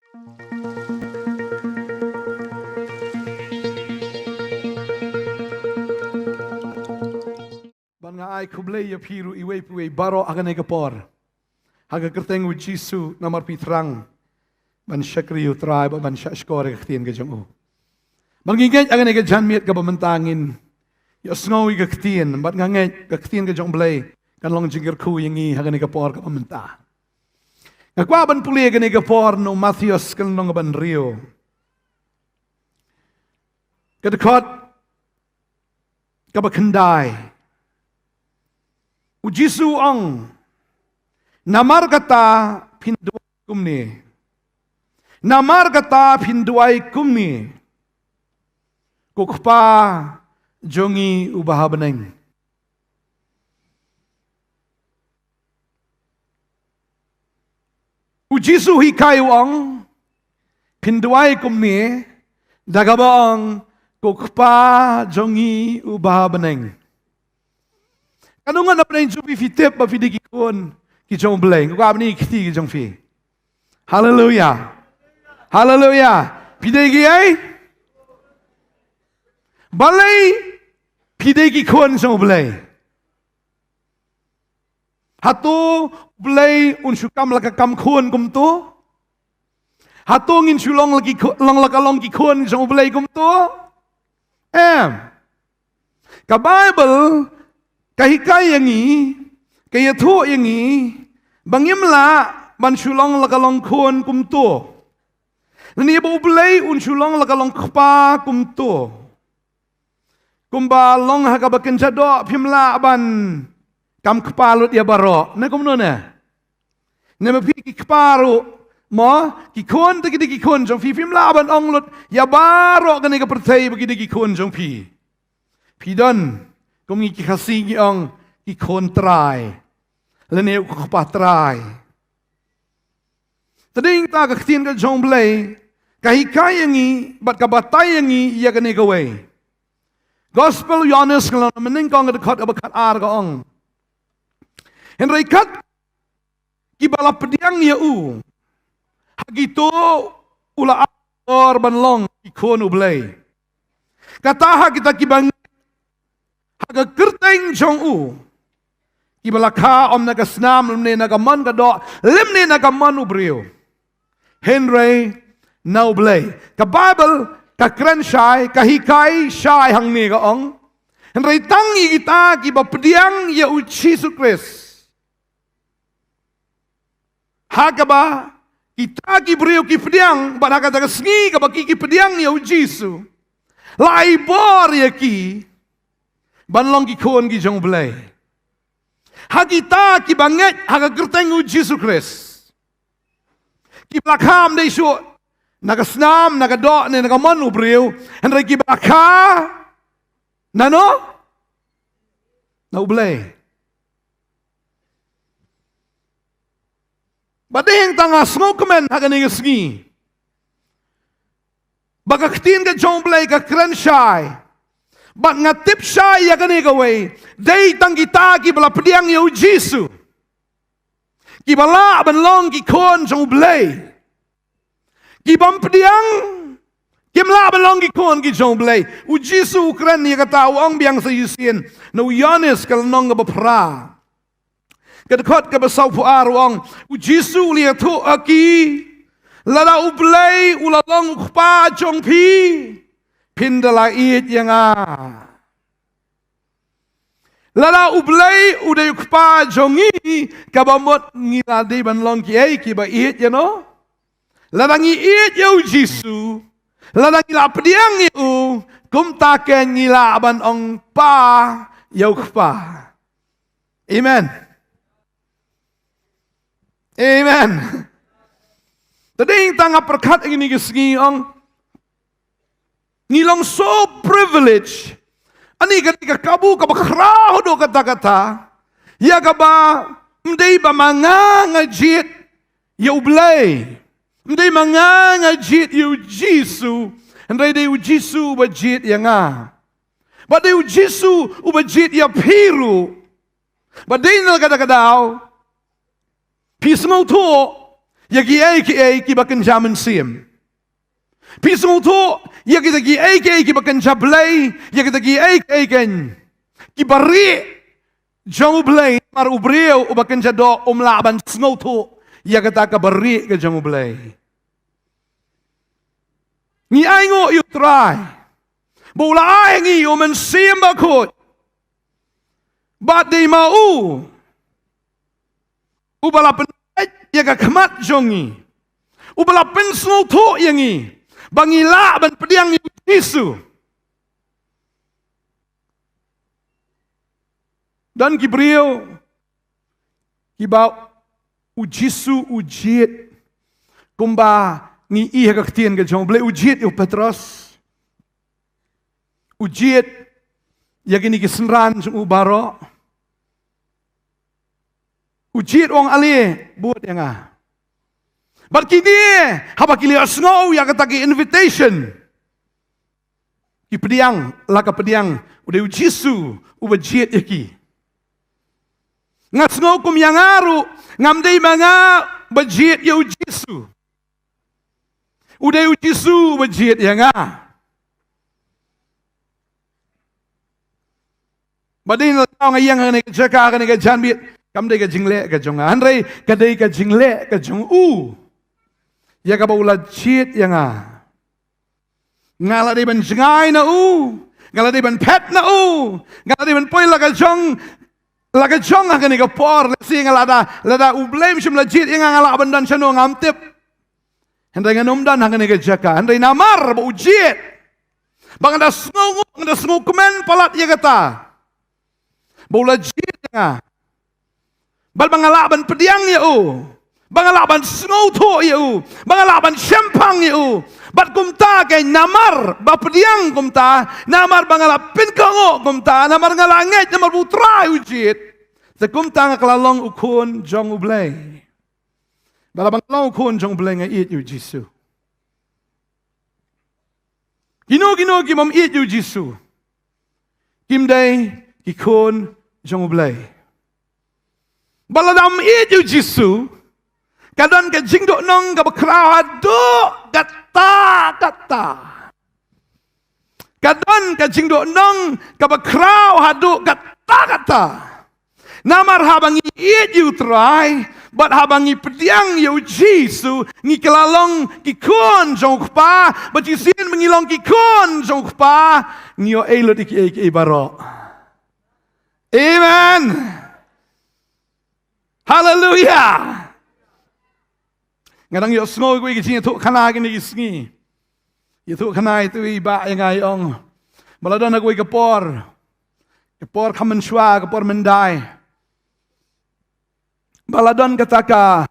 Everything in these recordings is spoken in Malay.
Bangai kublei ya piru iwe puwe baro agane kapor. Haga kerteng u Jisu namar pitrang. Ban syakri utrai ban syakskore ketien ke jong u. Mangingej agane ke janmiet ke bamentangin. Ya sngowi ke ketien bat ngangej ke ketien ke jong blei kan long jingir ku yangi agane kapor ke bamentang. Ngakwa ban puli agane kapor no Matthews kan long ban Rio. Kedekot kabakendai. Ujisu ang namar kata pinduay kumni. Namar kata pinduay kumni. Kukpa jongi ubahabaneng. Ujisu hikayu ang pinduay kumni. Dagaba ang kukpa jongi ubahabaneng. Ano nga na pa yung jubi fitip ba fidikikon ki jong bleng? Kung abni kiti ki jong fi. Hallelujah. Hallelujah. Pidegi ay? Balay pidikikon jong bleng. Hato blay unsukam lakakam kun kumto. Hato ngin sulong lagi long lakalong kikon jong blay kumto. Ka Bible kahikay yangi, kayato yangi, bangimla ban sulong lakalong kun kumto. Nani ba ublay un sulong lakalong kpa kumto. Kumba long hakabakin jado pimla ban kam kpalut ya baro. Na kumno na. Na mapi ki kparo mo ki kun tagi ki kun jong fi pimla ban onglut ya baro kani ka percaya bagi ki kun jong pi. Pidon kung ikikasigi ang ikontray. Laniw kakapatray. Tading tagaktin ka jong blay, kahikayangi, bat kabatayangi, iya ganigaway. Gospel Yohanes kalau naman kong dekat abakat argaong. Henry kat, ibala pediang ya u. Hagito, ula or banlong, ikon ublay. Kataha kita kibang Haga kerteng jong u. Kibalaka om nagasnam limne nagaman kado limne nagaman ubriyo. Henry now blay. Ka Bible ka kren syai ka hikay syai hang ni gaong. Henry tangi kita kiba pediang ya u Jesus Christ. Haga ba kita kibriyo ki pediang ba haga tagasngi ka ba ki pediang ya u Jesus. Lai bor ya ki banlong ki kon ki jong blay. Hagita ki banget haga gerteng u Jesus Christ. Ki blakam de syo nagasnam nagadok ne nagamon u briw henry ki blaka nano na u blay. Badeng tanga smokeman haga ningasngi. Bagaktin ka jong blay ka krensyay. Bat ngatip siya ya ganigaway. Day tang kita kibala pediang ya Jisu. Kibala banlong kikon jong blay. Kibam pediang kimla banlong kikon ki jong blay. U Jisu ukran ya kata uang biang sa yusin. No Yohanes kalnong ngabapra. Kadakot kabasaw po arwang. U Jisu liya to aki. Lala u blay ulalong ukpa jong pi. Pindala it yang Lala ublay uday ukpa jongi kabamot ngiladi banlong ki ay kiba it you know. Lala ngi it yaw Jisu. Lala ngila pediang yu kumtaken ngila ban ong pa yaw ukpa. Amen. Amen. Tading tanga perkat ini kisgi ong Nilang so privilege. Ani ketika kabu kabakrao do kata-kata. Ya kaba mday ba mga ngajit ya ublay. Mday mga ngajit ya Jisu. Mday day Jisu ubajit ya nga. Baday Jisu ubajit ya piru. Baday na kata-kataw. Pismo to Ya ki bakan jaman siem. Pisung tu ya kita ki bakan jablay, ya kita ki kan. Ki bari jong Blei mar ubriu bakan jado laban snow tu ya kita ka bari ke jong Blei. Ni ai ngo you try. Bola ai ngi you men siem bakut. But they mau ubala pen ya ka khamat jongi. Ubala pen snow tu yangi. Bangila ban pediang Yesu. Dan Gibril kibau ujisu ujiet kumba ni iya kaktian ke jong Blei ujiet yo Petros. Ujiet ya gini kesenran jong ubaro. Ujiet wong ali buat yang ah. But kini haba kili asngau ya kataki invitation. Ki pediang laka pediang udah ujisu ubajiet yaki. Ngasngau kum yang aru ngamdei manga bajiet ya ujisu. Udah ujisu bajiet yang ah. Badin tao ngayang ngane jaka ngane janbit kamdei ka jingle ka jonga. Andrei kadei ka jingle ka jong u. Ya ka baula jiet yang ah. Ngala dei ban jengai na u. Ngala dei ban pet na u. Ngala dei ban poi la ka jong laga jong akan ika por lesi lada U Blei mishum lajit yang ngala bandan chano ngamtip hendai nganomdan akan ika jaka hendai namar ba ujiet bang ada sngu kemen palat ya kata bau lajit yang bal bangala ban pediang ya u bangala ban sngu to ya u bangala ban champang ya u bat kumta kay namar ba pediang kumta namar bangala pinkango kumta namar ngalangit namar putra ujit sa kumta nga kalalong ukun jong U Blei bala bangalong ukun jong Blei nga it yu Jisu gino kimam it yu Jisu kimday kikun jong U Blei bala dam it yu Jisu kadon ka jingdo nong ka bakraw do kata kadon ka jingdo nong ka bakraw hadu kata namar habang iit you try but habang ipediang you Jisu ngi kelalong kikun jong pa but you sin mengilong kikun jong pa ngi yo elot iki baro. Amen. Hallelujah. Ngadang yo sngo ko iki tu kana gini isngi. Itu kana itu iba yang ayong. Baladon ako ikapor. Kapor kamen shwa, kapor mendai. Baladon kataka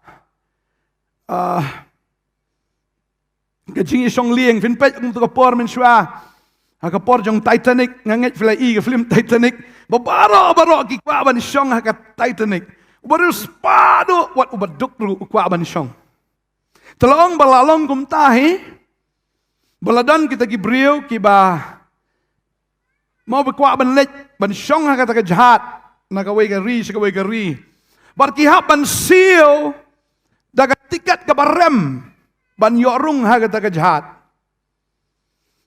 kajing isong lieng finpet kung kapor men shwa. Kapor jong Titanic nganget filai ke film Titanic. Babaro kikwa ban shong ka Titanic. Baru spado wat ubaduk ru kwa ban shong. Telong balalong kumtahi, baladan kita Gibril kiba mau berkuat ban lek ban syong kata ke jahat nak kawai gari bar kihap ban sil daga tiket ke barem ban yorung kata ke jahat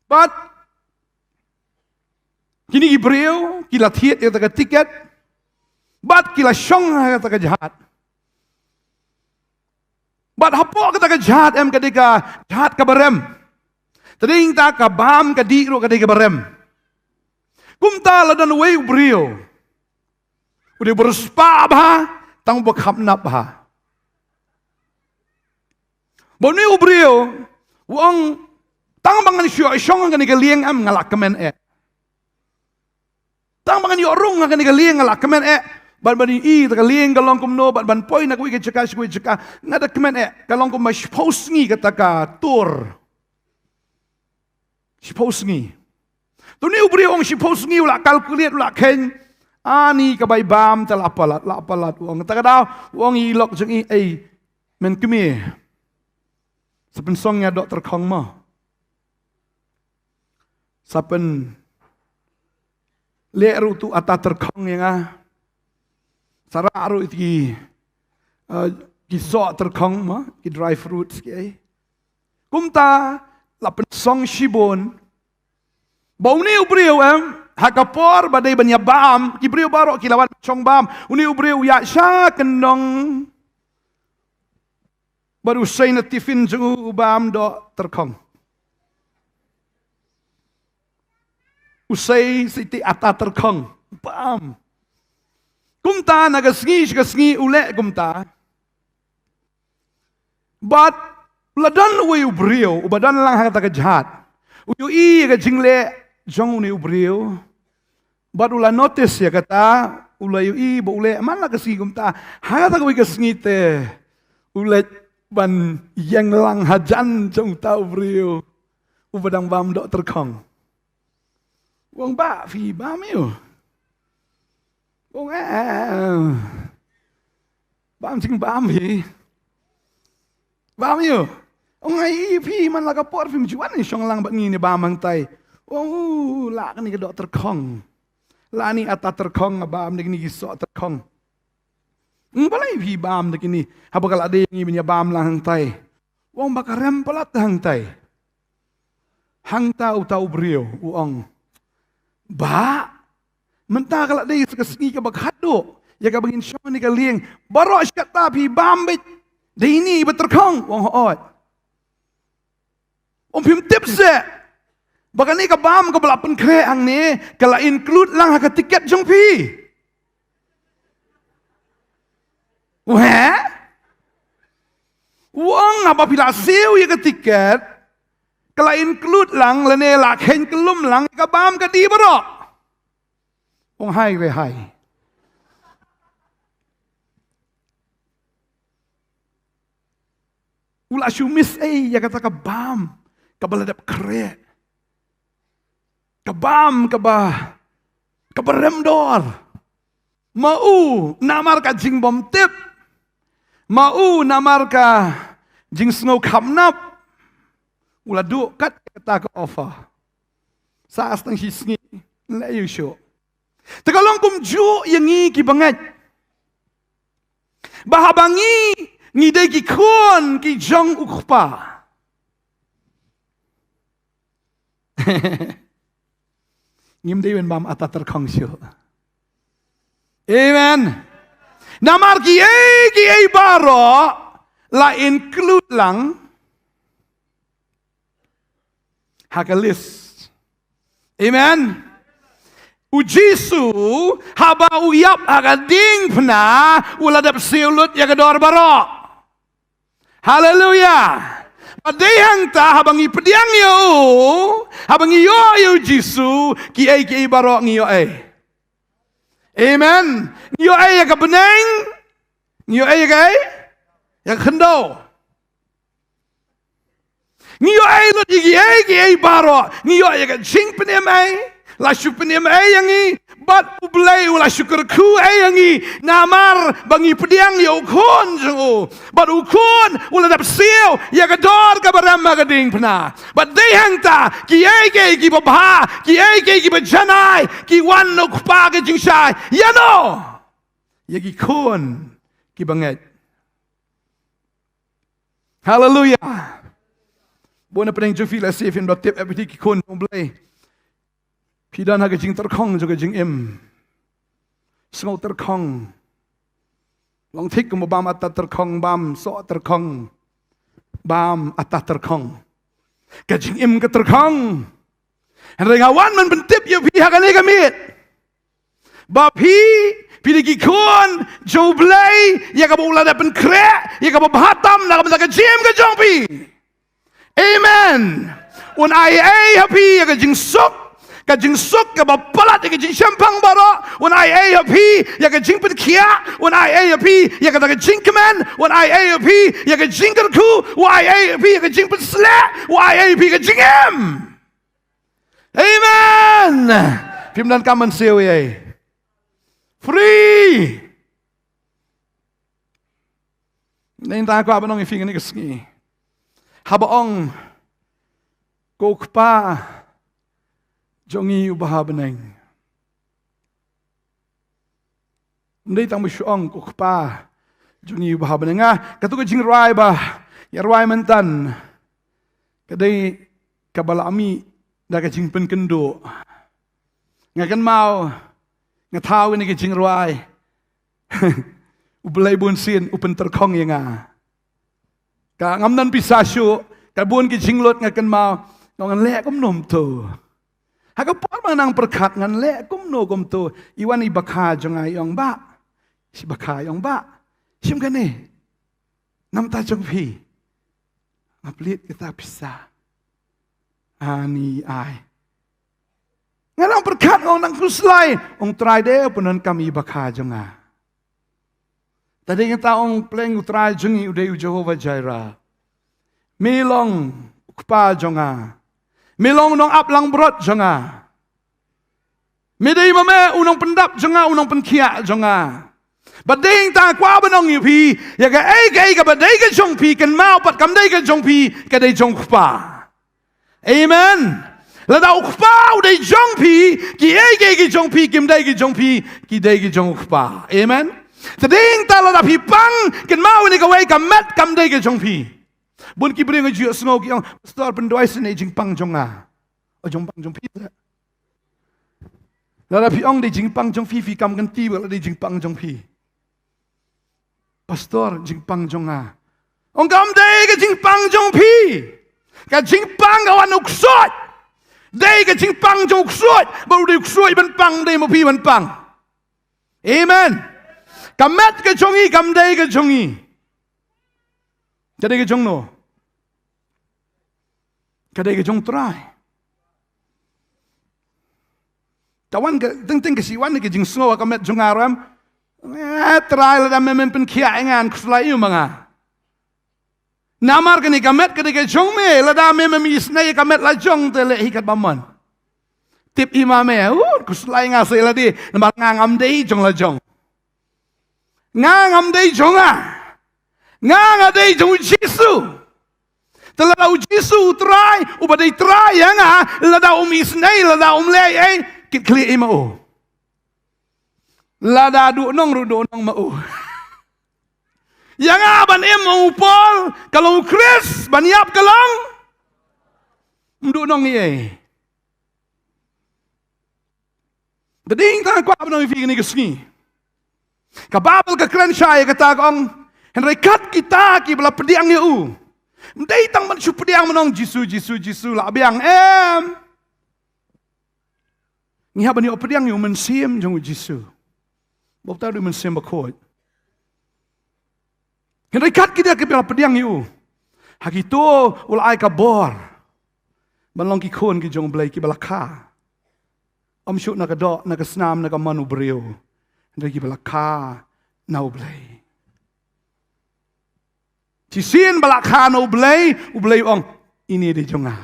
but kini Gibril kila tiet kata ke tiket but kila syong kata ke jahat. Bat hapo kata ka jahat em kadika jahat ka barem. Tading ta ka bam ka di ro kadika barem. Kumta la dan way brio. Udah berspa ba tang bakhap nap ha. Boni ubrio wong tang bangan syong kadika lieng em ngalak kemen e. Tang bangan yorung kadika lieng ngalak kemen e. Ban bani I ta lieng kalong kumno ban poi nak wi ke jaka ngada kemen kalong kum mas posngi kata ka tur posngi tu ni ubri ong posngi ula kalkuliat ula ken ani ka bai bam ta la palat wong ta daw wong I lok jeng I men kemi sapen songnya dokter khong ma sapen le ru tu ata terkhong yang Sararu iti Kisok terkong ma, ki dry fruits ki. Kumta lapen song shibon. Bau ni ubriu hakapor badai banya bam, ki briu barok ki lawan chong bam. Uni ubriu ya sya kendong. Baru say na tifin jeng ubam do terkong. Usay siti ata terkong. Bam. Kumta nagasngi ule kumta. But ladan uwe ubriu, ubadan lang hata kejahat. Uyu i ka jingle jong uni ubriu. But ula notice ya kata, ula yu i bo ule man la kasngi kumta. Hata uwe kasngi te ule ban yang lang hajan jong ta ubriu. Ubadang bam dok terkong. Wong ba fi bam yu. Wong bam jing bam hi. Bam yu. Ong ai pi man la ka por film juan ni syong lang bat ni bam mang tai. Oh la kan ni ka dok terkong. La ni ata terkong bam ni gisok terkong. Balai pi bam ni ni. Haba kala ade ni binya bam lang hang tai. Wong bakarem palat hang tai. Hang ta utau brio uong. Ba mentah kala ade sekesgi ka bakhado. Ya ka bagin syong ni ka lieng. Barok syat ta pi bam bet. Di ini berterkong wong hoot. Om pim tips se. Baka ni ka bam ka belapen kre ang ni kala include lang ha tiket jong pi. Wah? Wong apa pila siu ya ka tiket kala include lang lene la khen kelum lang ka bam ka di barok. Wong hai re hai. Ula syumis ya kata kabam kabaladap kre kabam kabaremdor mau namar ka jing bom tip mau namar ka jing snow kamnap ula du kat kata ka offer saas tang hisngi la yu syo tagalong kum ju yangi ki bangat bahabangi ngidai ki khun ki jong ukpa. Ngim dewen bam ata terkong syo. Amen. Namar ki ai baro la include lang hakalis. Amen. Ujisu haba uyap hagading pna uladap siulut ya kedor barok. Haleluya. Padayang ta habang ipediang yo, habang yo Jisu ki ai barok ngiyo ai. Amen. Ngiyo ai ya kabeneng, ngiyo ai ya khendo. Ngiyo ai lut ki ai barok, ngiyo ya ka jing penem ai, la shu penem ai yangi. Bat U Blei ula syukur ku ayangi namar bangi pediang yo khun jeng bat u khun ula dap siu ya kador ka baram magading pna bat dehang ta ki ki babha ki bajanai ki wan no kpa ke jing shai ya no ya ki khun ki banget. Hallelujah. Bona pedeng ju feel as if in tip everything ki khun U Blei. Pidan haga jing terkong juga jing im. Semua terkong. Long tik mo bam atat terkong bam so terkong. Bam atat terkong. Ka jing im ka terkong. Henry ngawan man bentip yo pi haga ne gamit. Ba pi digi khun U Blei ya ka bola da pen kre ya ka bahatam na ka jim ka jong pi. Amen. Un ai happy ya ka jing sok ka jing sok ka bapalat ka jing champang baro when I happy ya ka jing pen kia when I happy ya ka jing command when I happy ya ka jing ku when I happy ya ka jing pen sla when I happy ka jing em. Amen. Pim dan kaman siu ye free nên ta qua bên ông phi cái này cái gì haba ông cô pa jongi ubaha beneng ndai tang musyong ko pa Juni bahaba nga katu ka jing rai ba ya rai mentan kadai kabala ami da ka jing pen kendo ngakan mau ngataw ni ka jing rai U Blei bun sin upen terkong yang ka ngamnan pisasyo ka bun ki jinglot ngakan mau ngan lek kum nom tu haka por manang perkat ngan lek kum no kum tu iwan ibakha jonga yong ba si bakha yong ba sim kane nam ta jong phi ngaplit kita pisah ani ai nganang perkat ong nang kuslai ong try de punan kami bakha jonga tadi kita ong pleng utrai jungi udai Jehovah Jireh milong ukpa jonga milong nong aplang brot jonga medai mame unong pendap jonga unong penkia jonga bading ta kwa banong yu pi ya ka ai ka badai ka jong pi kan mau pat kam dai ka jong pi ka dai jong ukpa amen la da ukpa udai jong pi ki ai ki jong pi kim dai ki jong pi ki dai ki jong ukpa amen tading ta la da pi pang kan mau ni ka wai ka mat kam dai ka jong pi bun ki bring ju snow ki ang pastor pendoi sen jing pang jonga o jong pang jong pi la pi ong de jing pang jong fi kam kan ti la de jing pang jong pi pastor jing pang jonga ong kam de ka jing pang jong pi ka jing pang awan uksot de ka jing pang jong uksot ba de uksot ban pang de mo pi ban pang amen kamat ka jongi kam de ka jongi jadi ke jong no kadai ke jong try kawan ke teng ke siwan ke jing snow ka met jong aram try la men pen kia engan kuslai yu manga namar ke ni ka met ke jong me la da men mi snai ka met la jong te le hikat bamon tip imame kuslai nga se la di namar ngam dei jong la jong ngam dei jonga nga dei jong Jisu tala Jisu try ubadai try nga la da isnai la da le kit kli imao la da du nong ru do nong mao yang ban upol kalau Chris ban yap kalong mdu nong ye dading ta kwa ban fi ni kesni ka babel ka kran shai ka ta ong henry kat kita ki bala pediang yu mdai tang man su pediang manong Jisu la biang ni ha ban yo pediang yu men sim jong Jisu bob ta du men sim ba khoi henry kat kita ki bala pediang yu hagito ul ai ka bor ban long ki khon ki jong Blei ki bala kha shut na ka do na ka snam na ka manu breu henry ki bala kha na U Blei Cisin balak khan U Blei ong ini di jonga.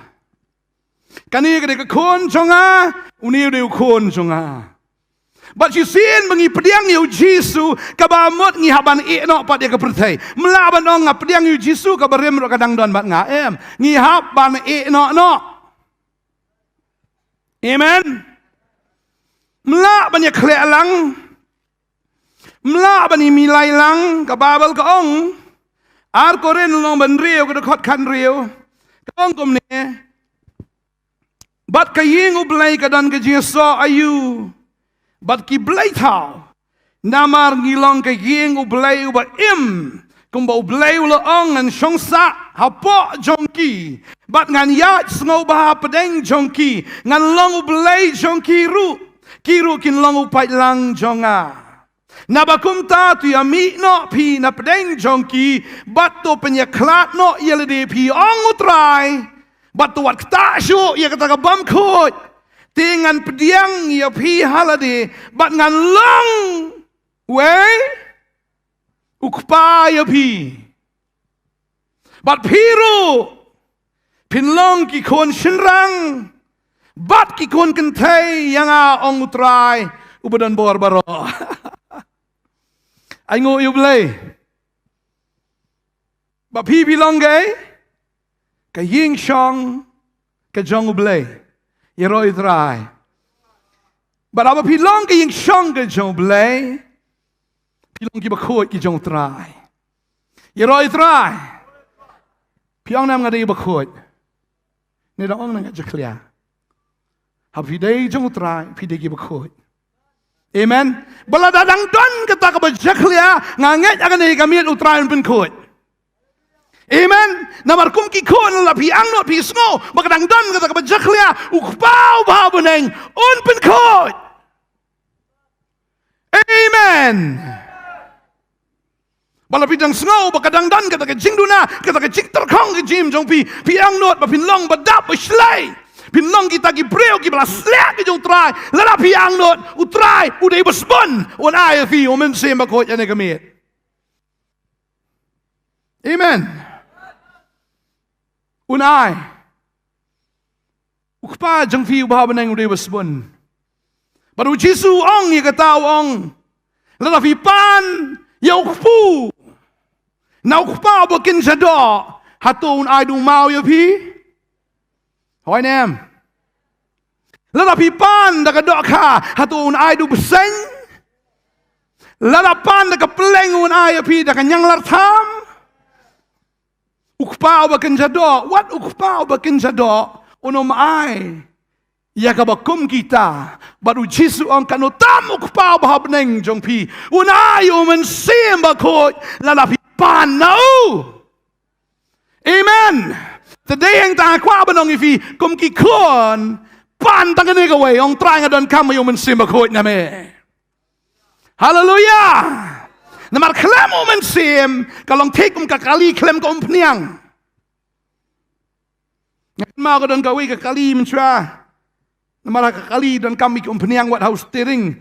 Kani ke khon jonga, uni de khon jonga. But cisin bengi pediang yu Jisu kabamot ngi haban no pat dia ke pertai. Melaban ong pediang yu Jisu ka barem ro kadang don bat nga ngi haban no. Amen. Mela ban ya khle lang. Mela ban milai lang ka babal ka ong ar koren long ban rio ko khot khan rio kong kom ne bat ka ying U Blei ka dan ka Jesu ayu bat ki Blei thao namar ngilong ka ying U Blei u ba kum ba U Blei lo ong an shong sa hapo jongki bat ngan ya sngo ba pedeng jongki ngan long U Blei jongki ru kin long u pai lang jonga Nabakum ta tu ya mi no pi na pedeng jongki bat to penyaklat no yelede pi ong utrai bat to wat ta shu ya kata ka bam khot tingan pediang ya pi halade bat ngan long we ukpa ya pi bat piru pinlong ki kon shinrang bat ki kon kentai yang ong utrai ubadan bor baro ai ngô U Blei bà phi long gay cái ying shong cái jong U Blei yeroi trai bà phi long cái ying shong cái jong Blei phi long ki bà khôi ki jong trai roi try. Piang nam ngadi bakut. Ni dong nang aja clear. Happy day jong try, pi day bakut. Amen. Bala dadang don kata ka baja clear, nganget akan ni kami utrai pun kut. Amen. Namar kum ki kon la pi ang not pi snow, bakadang don kata ka baja clear, ukpau ba buneng un pun kut. Amen. Bala pi dang snow bakadang don kata ka jingduna, kata ka jing terkong ke jim jong pi ang not ba pin long ba dap ba shlai. Pin long kita ki breu ki bala slek ki jong try, la pi ang not utrai udai besbon on ai fi omen se ma ko ene kamit. Amen. Unai. Ukpa jang fi ba benang udai besbon. Baru Jisu ong ye kata ong. La fi pan ya ukpu. Na ukpa bokin jado. Hatun ai du mau ya pi. Hoi nem. Lada pipan da kadok ka hatun ai du beseng. Lada pan da ka pelengun ai pi da kanyang lartam. Ukpa bakin jado. What ukpa bakin jado? Unom ai. Ya ka bakum kita. Baru Jisu ang kanutam ukpa bahabneng jong pi. Unai umen sim bakot. Lada pipan nau. Amen. Today yang tak kuat benong ifi kum ki kon pan tang ni kawai ong try ngadon kam yo men sim bakot na me. Hallelujah. Namar klem o men sim kalong take kum kakali klem ko pniang. Ngat ma ko don kawai kakali men swa. Namar kakali don kam ki pniang wat house steering.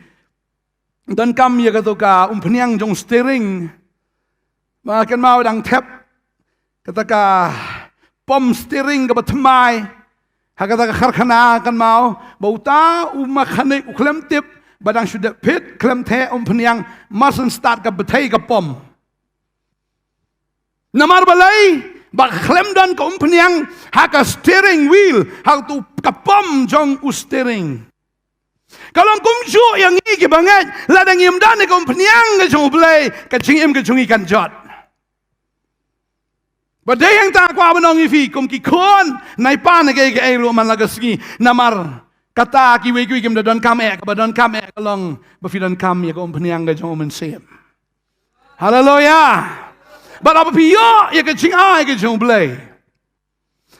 Don kam ya ka to ka pniang jong steering. Ma kan mau dang tap kata ka pom steering ka batmai hakata ka kharkhana kan mau bauta umakhane uklem tip badang sudah pit klem the pniang masan start ka bathai ka pom namar balai ba klem dan ka pniang haka steering wheel hak tu ka pom jong u steering kalong kumju yang iki banget ladang im dan ka pniang ka jong Blei ka jing im ka jong ikan jot. Badai yang tak kuat benong ifi kum ki kon nai pan ke lu man lagasgi namar kata ki we kim don kam ek badon kam ek long bafidon kam ya kom pniang ga jong men sem. Hallelujah. But apa piyo ya ke jing ai ke jong Blei.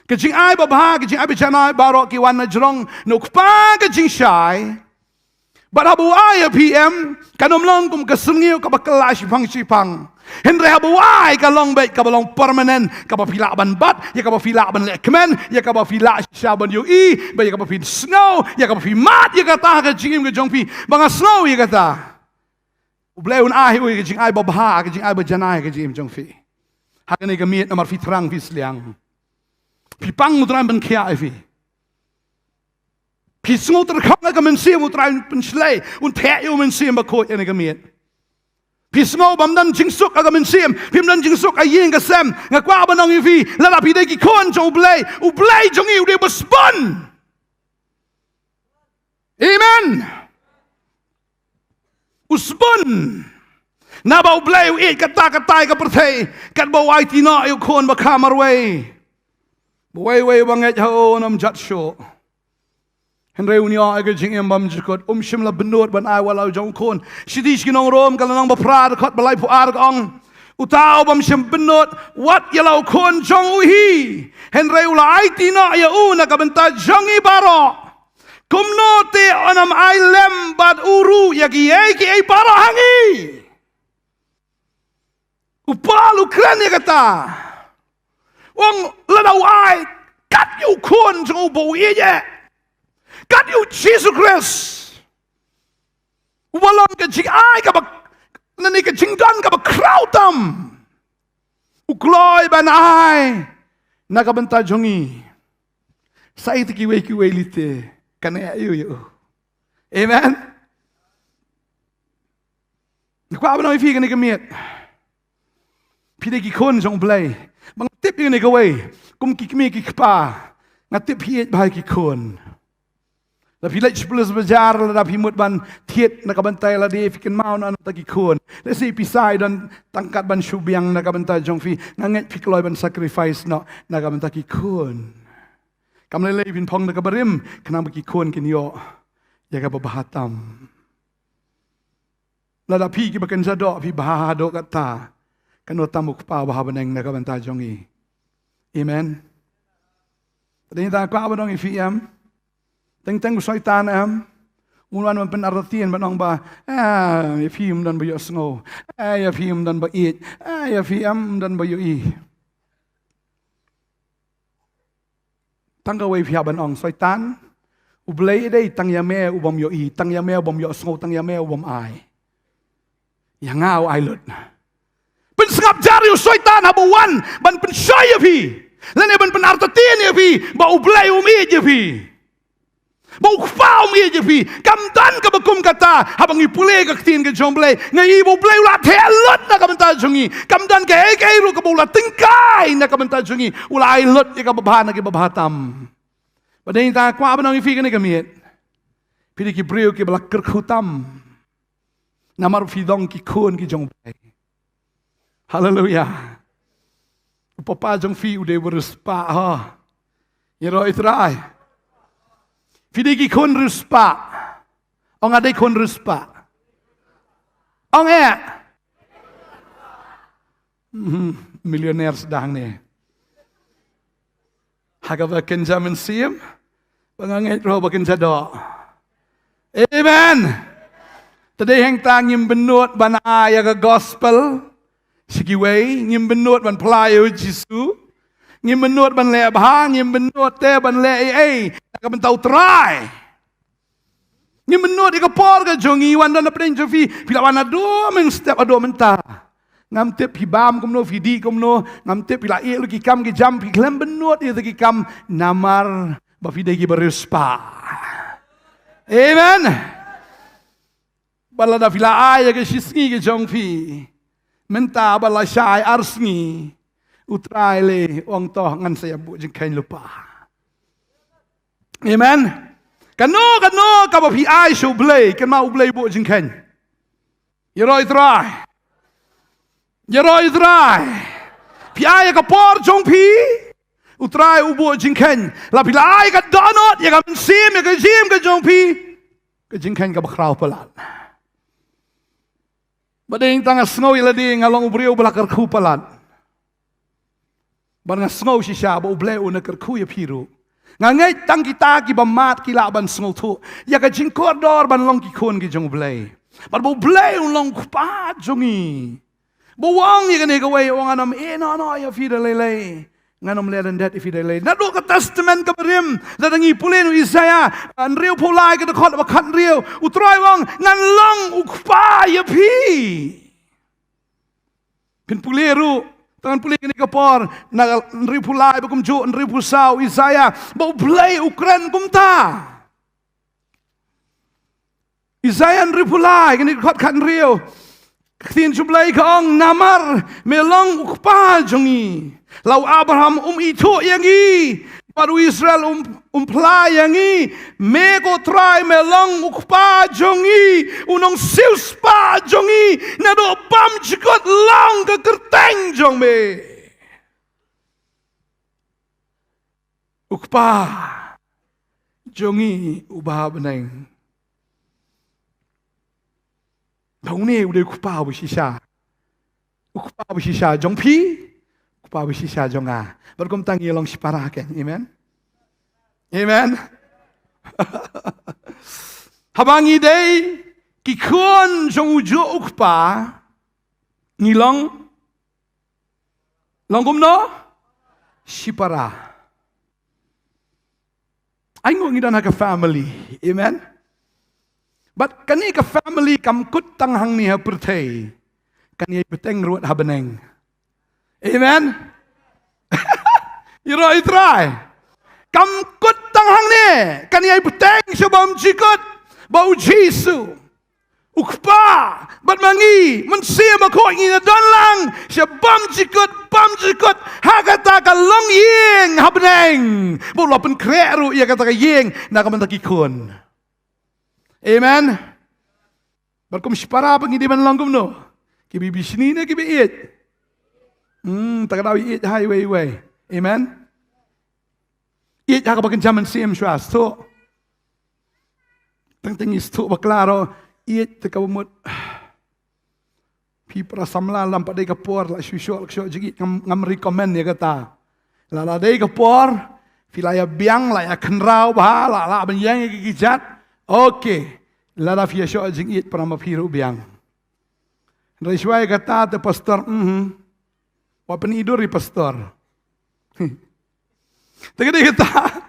Ke jing ai ba ba ke jing ai bichana barok ki wan na jrong nuk pa ke jing shai. But abu ai PM kanom long kum kesengiu ka bakala sipang. Henry habuai kalong baik kabalong permanent kapapila ban bat ya kapapila ban lekmen ya kapapila shaban UI ba ya kapapin snow ya kapapin mat ya kata ka jingim ke jongpi banga snow ya kata Blei un ai ui ke jing ai babha ke jing ai bajanai ke jingim jongfi hakane ke miet namar fitrang fisliang pipang mutran ban kia fi pisngo terkhang ka men sim mutran ban slay un the yu men sim ba ko ene ke miet Pismo bamdan jingsuk aga mensim, pimdan jingsuk ayeng kasem, ngakwa banong ifi, lala pidai ki kon jong Blei, u Blei jong iu de bespon. Amen. Usbon. Naba u Blei u kata ka perthei, kat ba wai tina yu kon ba kamarway. Wei banget ho nam jat show. Henry unia aga jing embam jikot shimla benut ban ai walau jong kon sidish kinong rom kalanang bapra khot balai pu ar ong utau bam shim benut wat yalau kon jong uhi Henry ula ai tina ya una ka benta jongi baro kumno te onam ai lem bad uru ya ki ai baro hangi upalu kran ya kata wong ladau ai kat yu kon jong bo ye God you Jesus Christ. Walon ke jing ai ka ba nani ke jing dan ka ba krautam. Ukloy ban ai na ka benta jongi. Sai ti ki we lite kana yu. Amen. Kwa ba no fi ka ni ka miet. Pi de ki kon jong Blei. Bang tip yu ni ka we. Kum ki mi ki pa. Ngatip hi ba ki kon. La pilih plus bejar la pimut ban tiet nak bantai la dia fikin mau nak taki khun. La si pisai dan tangkat ban syubiang nak bantai jong fi nganget pikloi ban sacrifice nak bantaki khun. Kam le bin pong nak barim kena bagi khun kin yo. Ya ka bahatam. La da pi ki bakan zadok pi bahado kata. Kan tamuk pa bahabaneng nak bantai jong i. Amen. Tadi ta ka banong i fi am. Teng syaitan am. Mulan man penartian banong ba. Ya film dan bayo snow. Ya film dan ba eat. Ya film dan bayo i. Tangga wei pia banong syaitan. U Blei dei tang ya me ubom yo i. Tang ya me ubom yo snow. Tang ya me ubom ai. Ya ngau ai lut. Pen sengap jari syaitan habuan ban pen syaya pi. Lene ban penartian ya pi. Ba U Blei umi je pi. Bau kpau mi je pi kam dan ka bakum kata habang ipule ka tin ka jong Blei ngai bo Blei la thelot na ka banta jungi kam dan ka ai ru ka bola tingkai na ka banta jungi ula ai lot ka babana ki babatam badai ta kwa banang ifi ka ni ka miet pidi ki breu ki balak ker khutam namar fi dong ki khun ki jong Blei haleluya papa jong fi ude berus pa ha yero itrai Fidiki khun ruspa. Ong ada khun ruspa. Ong milioner sedang ni. Haga bakin zaman siam. Banganget roh bakin sadok. Amen. Tadi hang tang ngim benut ban aya ke gospel. Sikiwei ngim benut ban pelayu Jisu. Ngim benut ban le bhang ngim benut te ban le ai. Ka bentau try. Ni menut ika por ka jongi wan dan apeng jofi pila wana do men step ado menta. Ngam tep hibam kumno vidi kumno ngam tep pila e lu ki kam ki jam pi klem benut e ki kam namar ba vide ki beruspa. Amen. Bala da pila ay ka shisngi ki jongfi. Menta bala syai arsngi. Utrai le ong toh ngan saya bu jeng kain lupa. Amen. Kano ka ba pi ai shu Blei kan ma U Blei bo jing ken. Yeroi trai. Pi ai ka por jong pi. Utrai u bo jing ken. La pi ai ka donot ya ka sim ya ka jim ka jong pi. Ka jing ken ka ba krau palat. Bading tanga snow ila ding along U Blei balakar khu palat. Barang snow si sya ba U Blei u na kar khu ya piru. Ngangai tang kita ki bamat ki la ban sngol thu ya ka jing koridor ban long ki khun ki jong Blei bar bo Blei long pa jongi bo wang ye ne ka wei wang anam e no ya fi de le nganom le dan dat fi de le na do ka testament ka berim da dangi pulen Isaiah an riu pulai ka khot ba khat riu utroi wang ngan long u pa ya pi pin puleru tangan pulih ni kapor na ripulai bakum jo ripusau Isaiah bau Blei Ukraine kumta Isaiah ripulai kini khot khan riu tin chu Blei kong namar melong ukpa jongi lau Abraham itu yangi baru Israel plai yangi mego try melong ukpa jongi unong sius pa jongi na do bam jikot long ke kerteng jong me ukpa jongi ubah beneng bau ni udah ukpa bersisa jong pi ukpa bersisa jong ah berkom tangi long siparah kan amen amen habangi dei ki khun jong ujo ukpa ngilong long gumno sipara aingo ngidan ha ka family amen but kani ka family kam kut tang hang ni ha perthei kani beteng ruat ha beneng amen you right try kam kut tang hang ni kani beteng sebam jikot bau Jesu ukpa bat mangi mensia makoi ngi don lang sebam jikot hakata ka long yeng ha beneng bo lo pen kre ru ya kata ka yeng na ka mentaki kun Amen. Barkum shpara pangi di man langkum no. Kibi bisni na kibi it. Takadaw it highway. Amen. It hakabakan jaman siem shwas to. Tang istu baklaro it takabumut. Pi prasamla lam padai kapor la shusho jigi ngam recommend ya kata. La dai kapor filaya biang la ya kenrau bah la benyang gijat. Okay. La fia sho jigi it prama piru biang. Raiswai kata te pastor wa peniduri pastor. Tagadi kata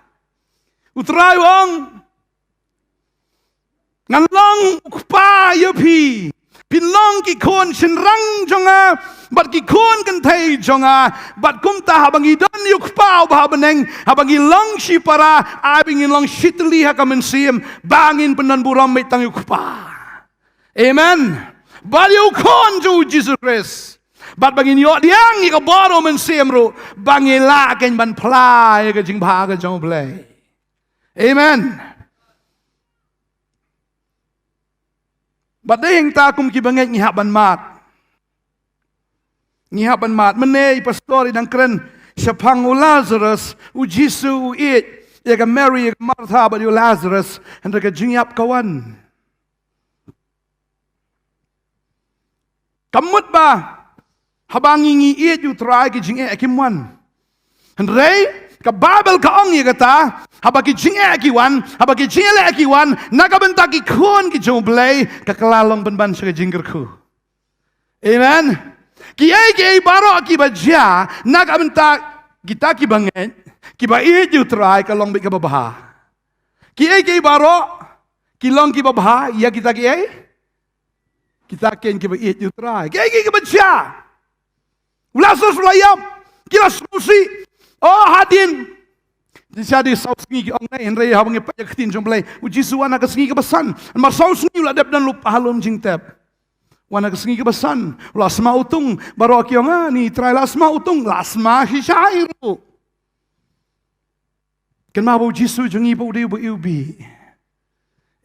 utrai wong ngalong pa yapi pinlong ki khun shin rang jonga bat ki khun kan thai jonga bat kum ta habang idon yuk pa ba beneng habang ilong si para abing ilong shitli ha kamen sim bangin penan buram mai tang yuk pa. Amen. Bat yu khun ju Jesus Christ. Bat bangin yo diang i ka baro men sim ro bangila ken ban plai ka jing ba ka jong blai. Amen. Bat dehing ta kum ki banget ngihap ban mat. Ngihap ban mat menei pastori dang keren syapang u Lazarus u Jisu u it ya ka Mary ya ka Martha bat u Lazarus and ka jingyap kawan. Kamut ba habang ngi it u try ki jingye kimwan. Hendrei ka Babel ka ong ya kata habaki jingye kiwan habaki jingle kiwan nakabenta ki khun ki U Blei ka kalalong ban sa jinggerku. Amen. Ki ai baro ki baja nakabenta kita ki banget ki ba it u try ka long bi ka babaha. Ki ai baro ki long ki babaha ya kita ki ai kita ken ki ba it u try. Ki ai ki baja Lazarus layam kila susi. Oh hadin jadi saus ngi ki ong nai henrei habang e pajak tin U Blei u Jisu wana ka sngi ka basan mar saus ngi la dep dan lupa halom jing tep wana ka sngi ka basan lasma utung baro ki ong ni try lasma utung lasma hishairu ken ma bu Jisu jungi bu de bu ubi.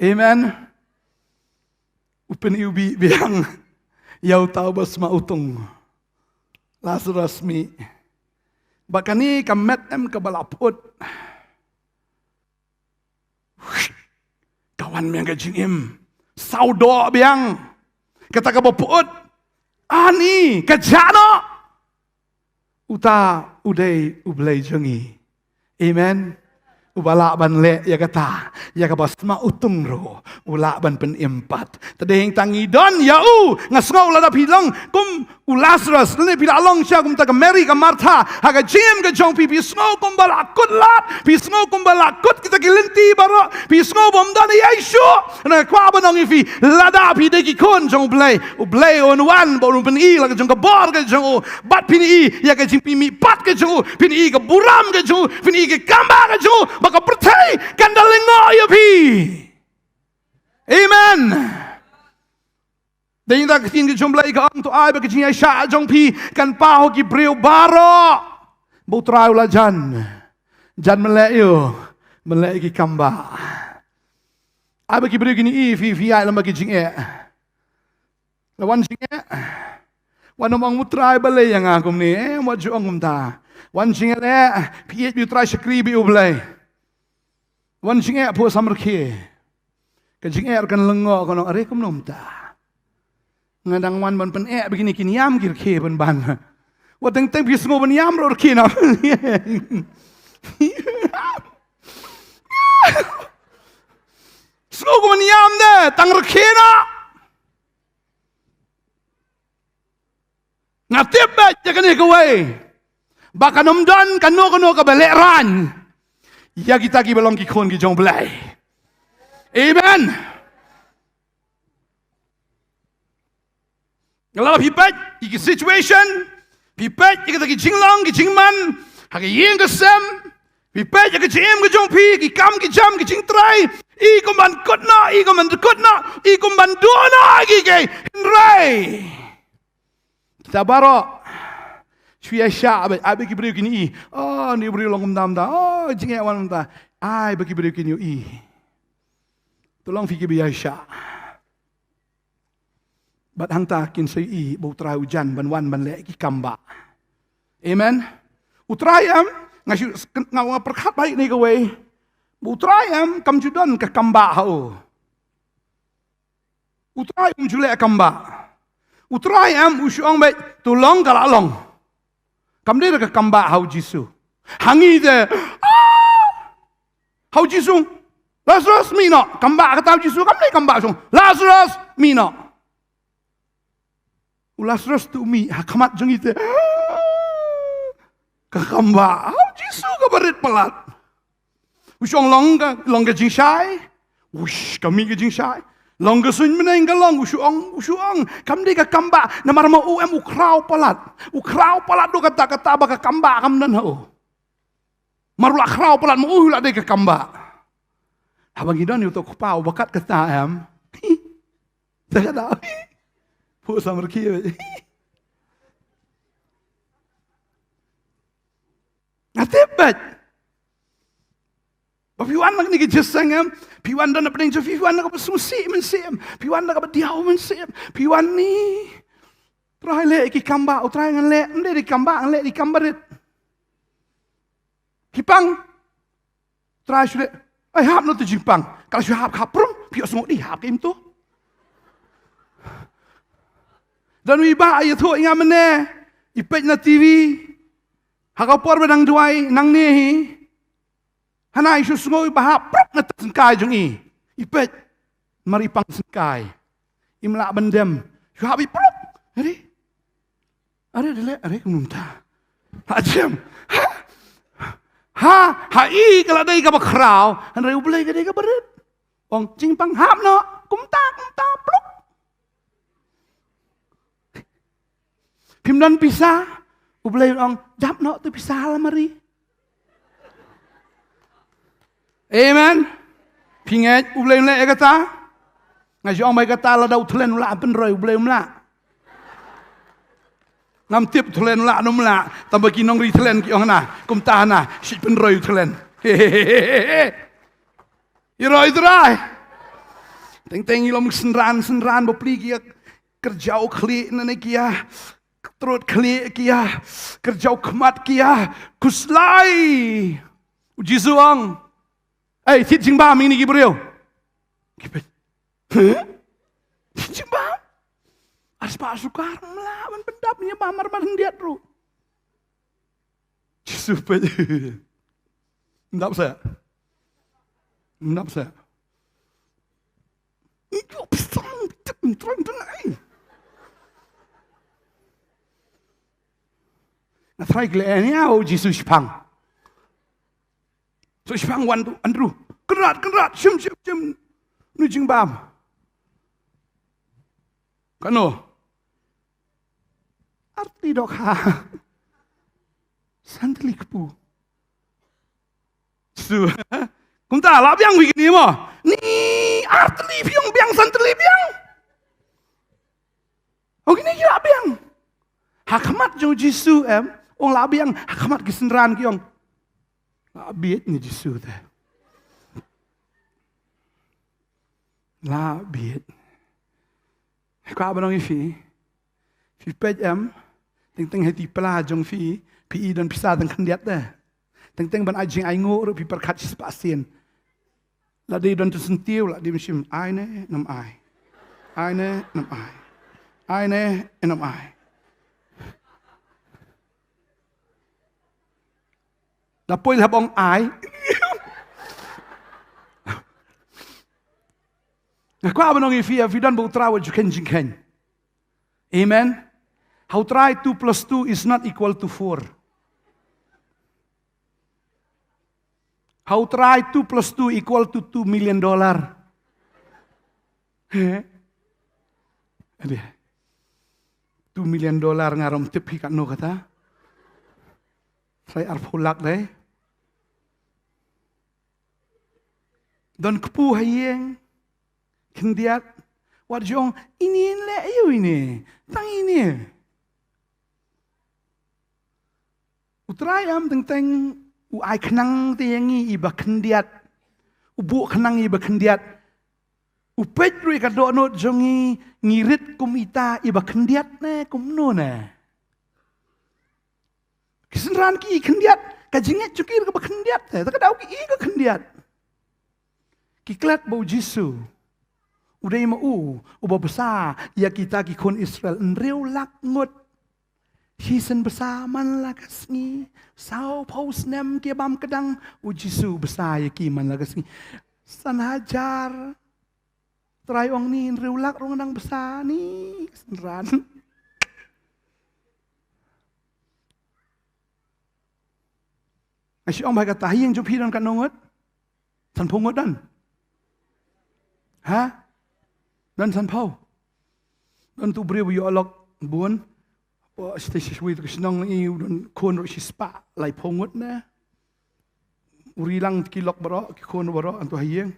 Amen. Upen ubi biang yau tau basma utung Lazarus mi bakani kamet em kabalaput kawan yang kajingim saudo biang kata kabaput ani kajano uta udai U Blei jengi. Amen. Ubala ban le ya kata ya ka basma utung ro ula ban pen empat tadeng tangi don ya ngasngau la da pilong kum u Lazarus le pila long sha kum ta ka Mary ka Martha ha ka jim ka jong pi sngo kum bala kut lat pi sngo kum bala kut kita kilenti baro pi sngo bom dan ya shu na kwa banong ifi la da pi de ki kon jong Blei U Blei on wan bo pen I la ka jong ka bor ka jong bat pin I ya ka jim pi mi pat ka jong pin I ka buram ka jong pin I ka kamba ka jong baka percaya kandalingo ya pi. Amen. Dahil tak tin ke U Blei ka ang to ay baka jinya sya jong pi kan paho ki breu baro. Butraw la jan. Jan melayo. Melayo ki kamba. Ay baki breu kini fi ay lam baki jinya. Lawan jinya. Wan mang mutray balay yang akum ni mo ju ang umta. Wan jinya le pi et utray shakri bi U Blei. Wan jinge po samrke ka jinge kan lengo kono are kum nomta ngadang wan ban pen begini kini yam kir ke ban wa teng bis ngo ban yam ro ke na sngo ban yam de tang rke na ngatep ba jakane ko wai bakanom don kano ka beleran ya kita ki belong ki khon ki U Blei. Amen. Kalau pipat iki situation, pipat iki ki Shillong ki Jingman, ha ki yeng ka sem, pipat ki jim ki jong pi ki kam ki jam ki jing trai, i ko man kotna, i ko man kotna, i ko man dona ki ke rai. Kita baro Shuya sya abe ki breu kini ni breu long dam da jinge wan da ai bagi breu kini Tolong fikir biasa. Bat hang ta kin sei bau trai hujan ban wan ban lek ki kamba. Amen. Utrai am ngasu ngawa perkhat baik ni kowe. Utrai am kam judon ke kamba hao. Utrai am julek kamba. Utrai am usyong baik tolong kalalong. Kam dia ke kamba hao Jisu. Hangi de. Hao Jisu. Lazarus mino. Kamba kata Jisu kam dia kamba sung. Lazarus mino. Lazarus tu mi hakamat jeng itu. Kakamba, Jisu ka barit pelat. Usyong long ka jing syai. Ush, kami ka jing syai. Long ka sun meneng ka long usyong. Kam di ka kamba namar ma ukraw pelat. Ukraw pelat do kata ba ka kamba kam nan ho. Marula kraw pelat mo la de ka kamba. Habang gidon yu to kupau bakat kata am. Tak ada. Puk sama kia. Ngatibet. Piwan nak ni kejesang am. Piwan dah nak pedeng je. Piwan nak bersusi mensiem. Piwan nak berdiau mensiem. Piwan ni. Terakhir lek ki kamba. Terakhir ngan lek. Mende di kamba. Ngan lek di kambarit. Kipang. Terakhir sudah. Hap no tu jipang. Kalau sudah hap kaprum. Piak semua di hap kim tu. Dan wiba ayat tu ingat mana? Ipet na TV. Hakapor benang duai nang ni. Hana isu semua wiba prok na sengkai jung i. Ipet mari pang sengkai. Imlak bendem. Suhabi prok. Hari. Ada dile, ada kumumta. Hajam. I kalau ada ikan bakrau. Han U Blei kada ikan berit. Ong jing pang hap no. Kumta prok. Pimdan pisah, U Blei orang jap nak tu pisah lah mari. Amen. Pingat U Blei lek kata. Ngaji orang baik kata lah dah utulan ulak penroi U Blei ulak. Ngam tip utulan ulak no ulak. Tambah ki nongri utulan ki orang na. Kum tahan na. Syik penroi utulan. Hehehehe. Iroi terai. Teng-teng ilom senran bopli kia kerja klik nane kia. Terut klik kia, kerjau kemat kia, kuslai. Uji suang. Thit jing bam ini gibril. Gipet. Thit jing bam. Aras pak sukar melawan pendap ni bamar bareng dia tu. Supaya. Mendap saya. Itu pisang, terang tenang. Nah, try glen ya, Jesus pang. So pang wan tu, Andrew, kerat, sim, nu jing bam. Kano, arti dok ha, santli kepu. Su, kumta lah biang begini mo, ni arti biang santli biang. Oh gini kira biang. Hakamat jauh Jesus Ong labi yang hakamat kesenderan kiong. Labiet ni Jesus teh. Labiet. Kau apa nong ifi? Fi pejam. Teng hati pelah jong fi. Pi dan pisah teng kendiat teh. Teng ban ajing aingu pi perkat pasien. Ladi don tersentiu ladi mesim ai ne nam ai. Ai ne nam ai. Ai ne nam ai. Lapoi habong ai. Aku apa nong ifi dan bau trawa juken jingken. Amen. How try 2 + 2 is not equal to 4. How try 2 + 2 equal to $2 million. Ada. $2 million ngarom tip hikat no kata. Saya arpulak deh. Don kepu hayeng. Kendiat. Warjong. Ini le ayu ini. Tang ini. Utrayam teng u ai kenang tiangi iba kendiat. Ubu kenang iba kendiat. Upet rui kadok not jongi ngirit kum ita iba kendiat ne kum no ne. Kesenran ki kendiat kajinget cukir ke kendiat ne. Tak kadau ki ke kendiat. Kiklat bau Jisu. Udah ima uba besar ya kita ki khun Israel enreu lak ngot. Hisen besar man lagasni. Sao paus nem ki bam kedang Jisu besar ya ki man lagasni. San hajar. Try ong ni riulak rong nang besar ni kesenran. Asyik ong bagai tahi yang jumpi dan kat nongot. San pungut dan. Ha? Dan san pau. Dan tu beri buyu alok buan. Apa stasi shui tu kesenang ni dan kon ro sispa lai pungut na. Urilang kilok barok kon barok antu hayeng.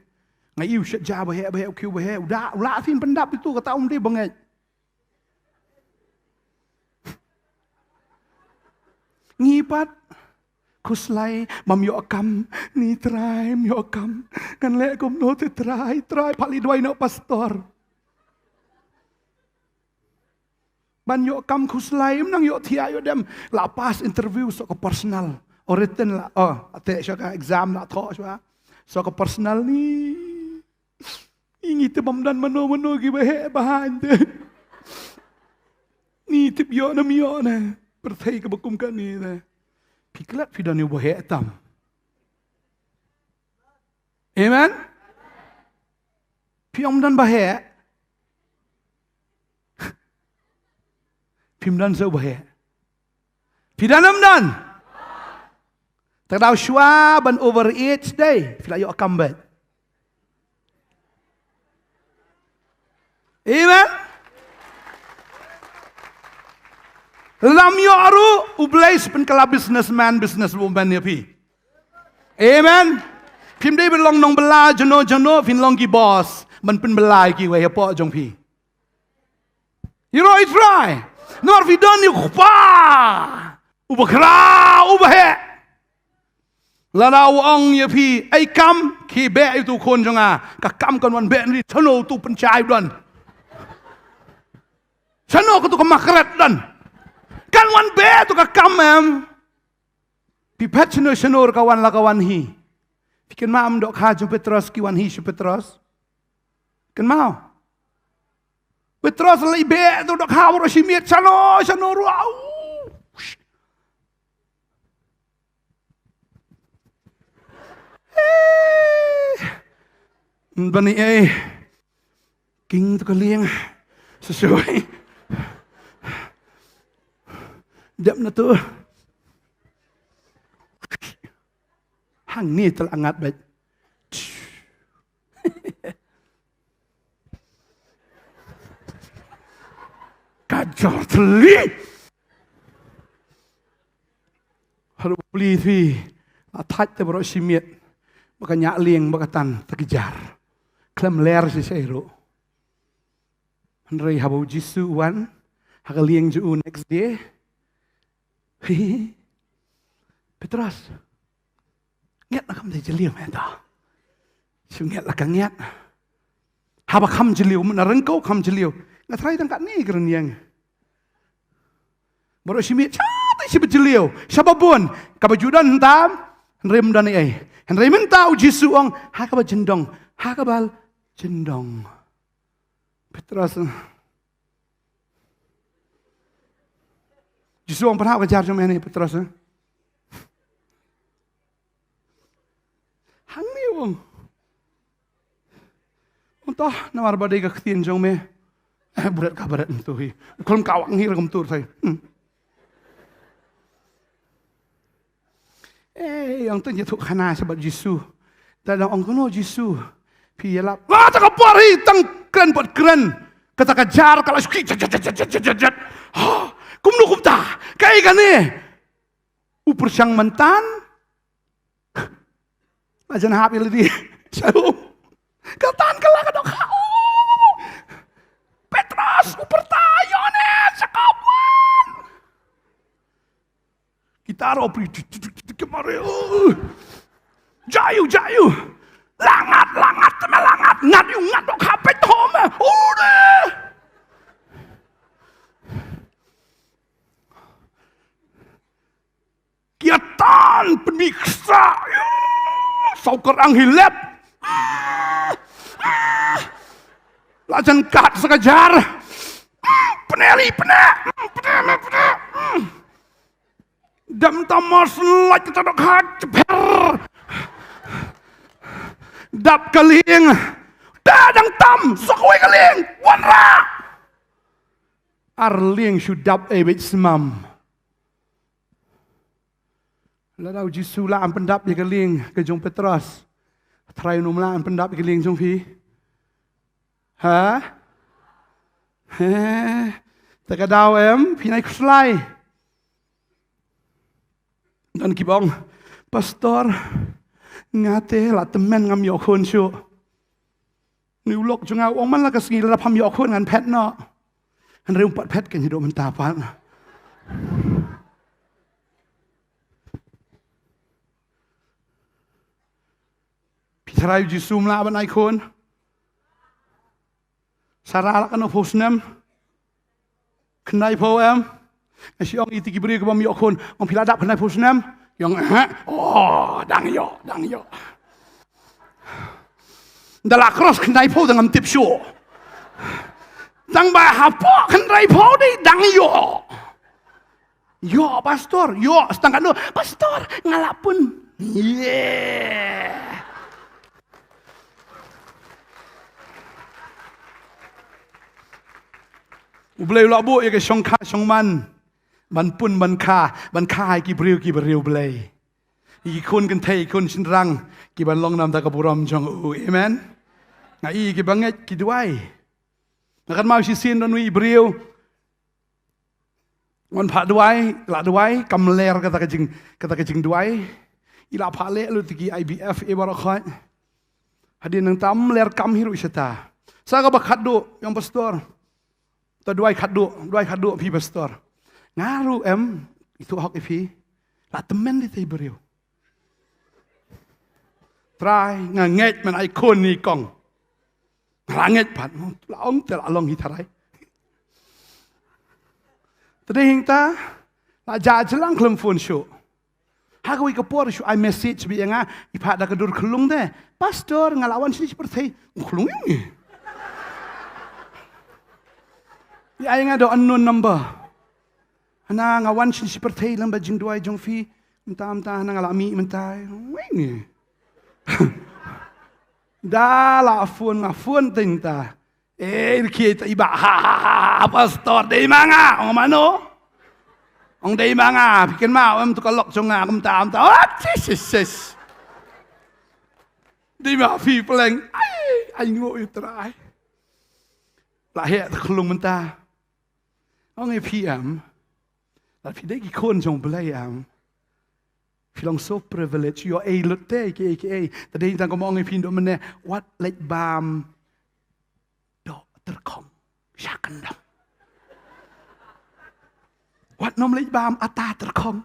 Ngai iu syat jah bahaya kiu bahaya. Udah fin pendap itu kata dia banget. Ngipat kuslai mam yo akam ni try yo akam kan le kom no te try pali doi no pastor. Ban yo akam kuslai nang yo thia yo dem lapas interview so ke personal or written la ate syaka exam la tho syaka so ke personal ni ingi te bamdan mano ki bahan te ni tip yo na mio na perthai ke bakum kan ni na piklat fidan yo bahe tam. Amen. Piom dan bahe pim dan so bahe pidanam dan tadau shwa ban over each day fila yo akambat. Amen. Lam yo aru U Blei pen kala businesswoman ya pi. Amen. Pim dei belong nong bela jono fin long ki boss man pen belai ki we po jong pi. You know it's right. Nor vi don you pa. Ubakra ubahe. Lana wong ya pi ai kam ki be itu kon jonga ka kam kon wan be ni thono tu pen chai don. Sano ko tu kamakrat dan. Kan wan be tu ka kamem. Pipet sino kawan la kawan hi. Fikin maam dok ha jum Petros ki wan hi su Petros. Kan mau. Petros lai be tu dok ha ro simiet sano ru au. Bani king tu ka liang sesuai. Dep na tu. Hang ni telangat baik. Kajor teli. Haru beli tu. Atat te bro simiet. Baka nyak liang baka tan terkejar. Klem ler si sero. Henry habau Jisu wan. Haka liang ju next day. Petros. Nget lah kam jeliu menta. Su nget lah kan nget. Haba kam jeliu mana rengkau kam jeliu. Ngat try tangkat ni keren yang. Baru simit chat si bejeliu. Sababun kabajudan tam rem dan ai. Henry minta Jisu ong hakaba jendong. Hakabal jendong. Petros. Jisu ong pernah kejar macam ni Petros. Hang ni ong. Entah nawar badai ke ketien jong me. Berat kabarat itu hi. Kalau kawang hi regam tur saya. Yang tu jatuh khana sebab Jisu. Dan orang kono Jisu. Pi yalap. Wah tak kapar hi tang keren buat keren. Kata kejar kalau suki jat. Kumnu kumta. Kai kan ni. Upur sang mentan. Ajan hapil di. Shalom. Katan kelak dok. Petros upur tayo ni sakawan. Kita ropi kemari. Jayu. Langat. Ngat dok hape miksa. Saukar ang hilap. Lajan kat sekajar. Peneri, pena. Dam tamas laj kita dok hat ceper. Dap kaling. Dadang tam, sokwe kaling. Wanra. Arling syudap ebet semam. Lalu Jisula ang pendap di kaling ke Jong Petros. Try numla ang pendap di kaling Jong Pi. Ha? Takadaw pinay kuslay. Dan kibong, Pastor, ngate la temen ngam yok khun syu. Niulok jung au ong man la kas ngil la pham yok khun ngan pet no. Han reum pat pet kan hidup mentah pan. Try Jisum la ban ai khun. Sarala kan phosnem. Knai pho Siong iti kibri ke bam yok khun. Ong piladap knai phosnem. Yang oh dang yo. Dala cross knai pho dang am tip show. Dang ba hapo knai pho di dang yo. Yo pastor, yo setengah no pastor ngalapun. Yeah. U Blei la bu ye ke shong kha shong man ban pun ban kha ai ki briu U Blei i khun kan thei khun sin rang ki ban long nam ta ka puram jong u amen nga i ki banget ki duai nga kan mau si sin don wi briu ngon pha duai kam ler ka ta ka jing duai i la pha le lu ti ki IBF e bar khoi hadin nang tam ler kam hiru seta sa ka bakhat du yang pastor ta duai khadu pi pastor ngaru itu hok ipi la temen di teberiu try nganget man ai kon ni kong nganget pat la ong te la long hi tharai tading ta la ja jelang klem phone show hagwi ka por show I message bi nga ipa da kadur khulung de pastor ngalawan sini seperti khulung ni ya nga do unknown number. Hana ngawan sin seperti lamba jing duai jong fi mta hana ngalami mentai. Wing. Da la phone ting ta. Kita iba ha pastor dei manga ong mano. Ong dei manga bikin mau tu kalok jong nga mta. Sis. Dei ma fi peleng. Ai ngo utrai. La he klung menta. Ong PM, la pidegi khun Jong Blei Philong so privilege yo lutte ke tadi tang komong pin do mene what like bam do terkong syakandam. What nom like bam ata terkong.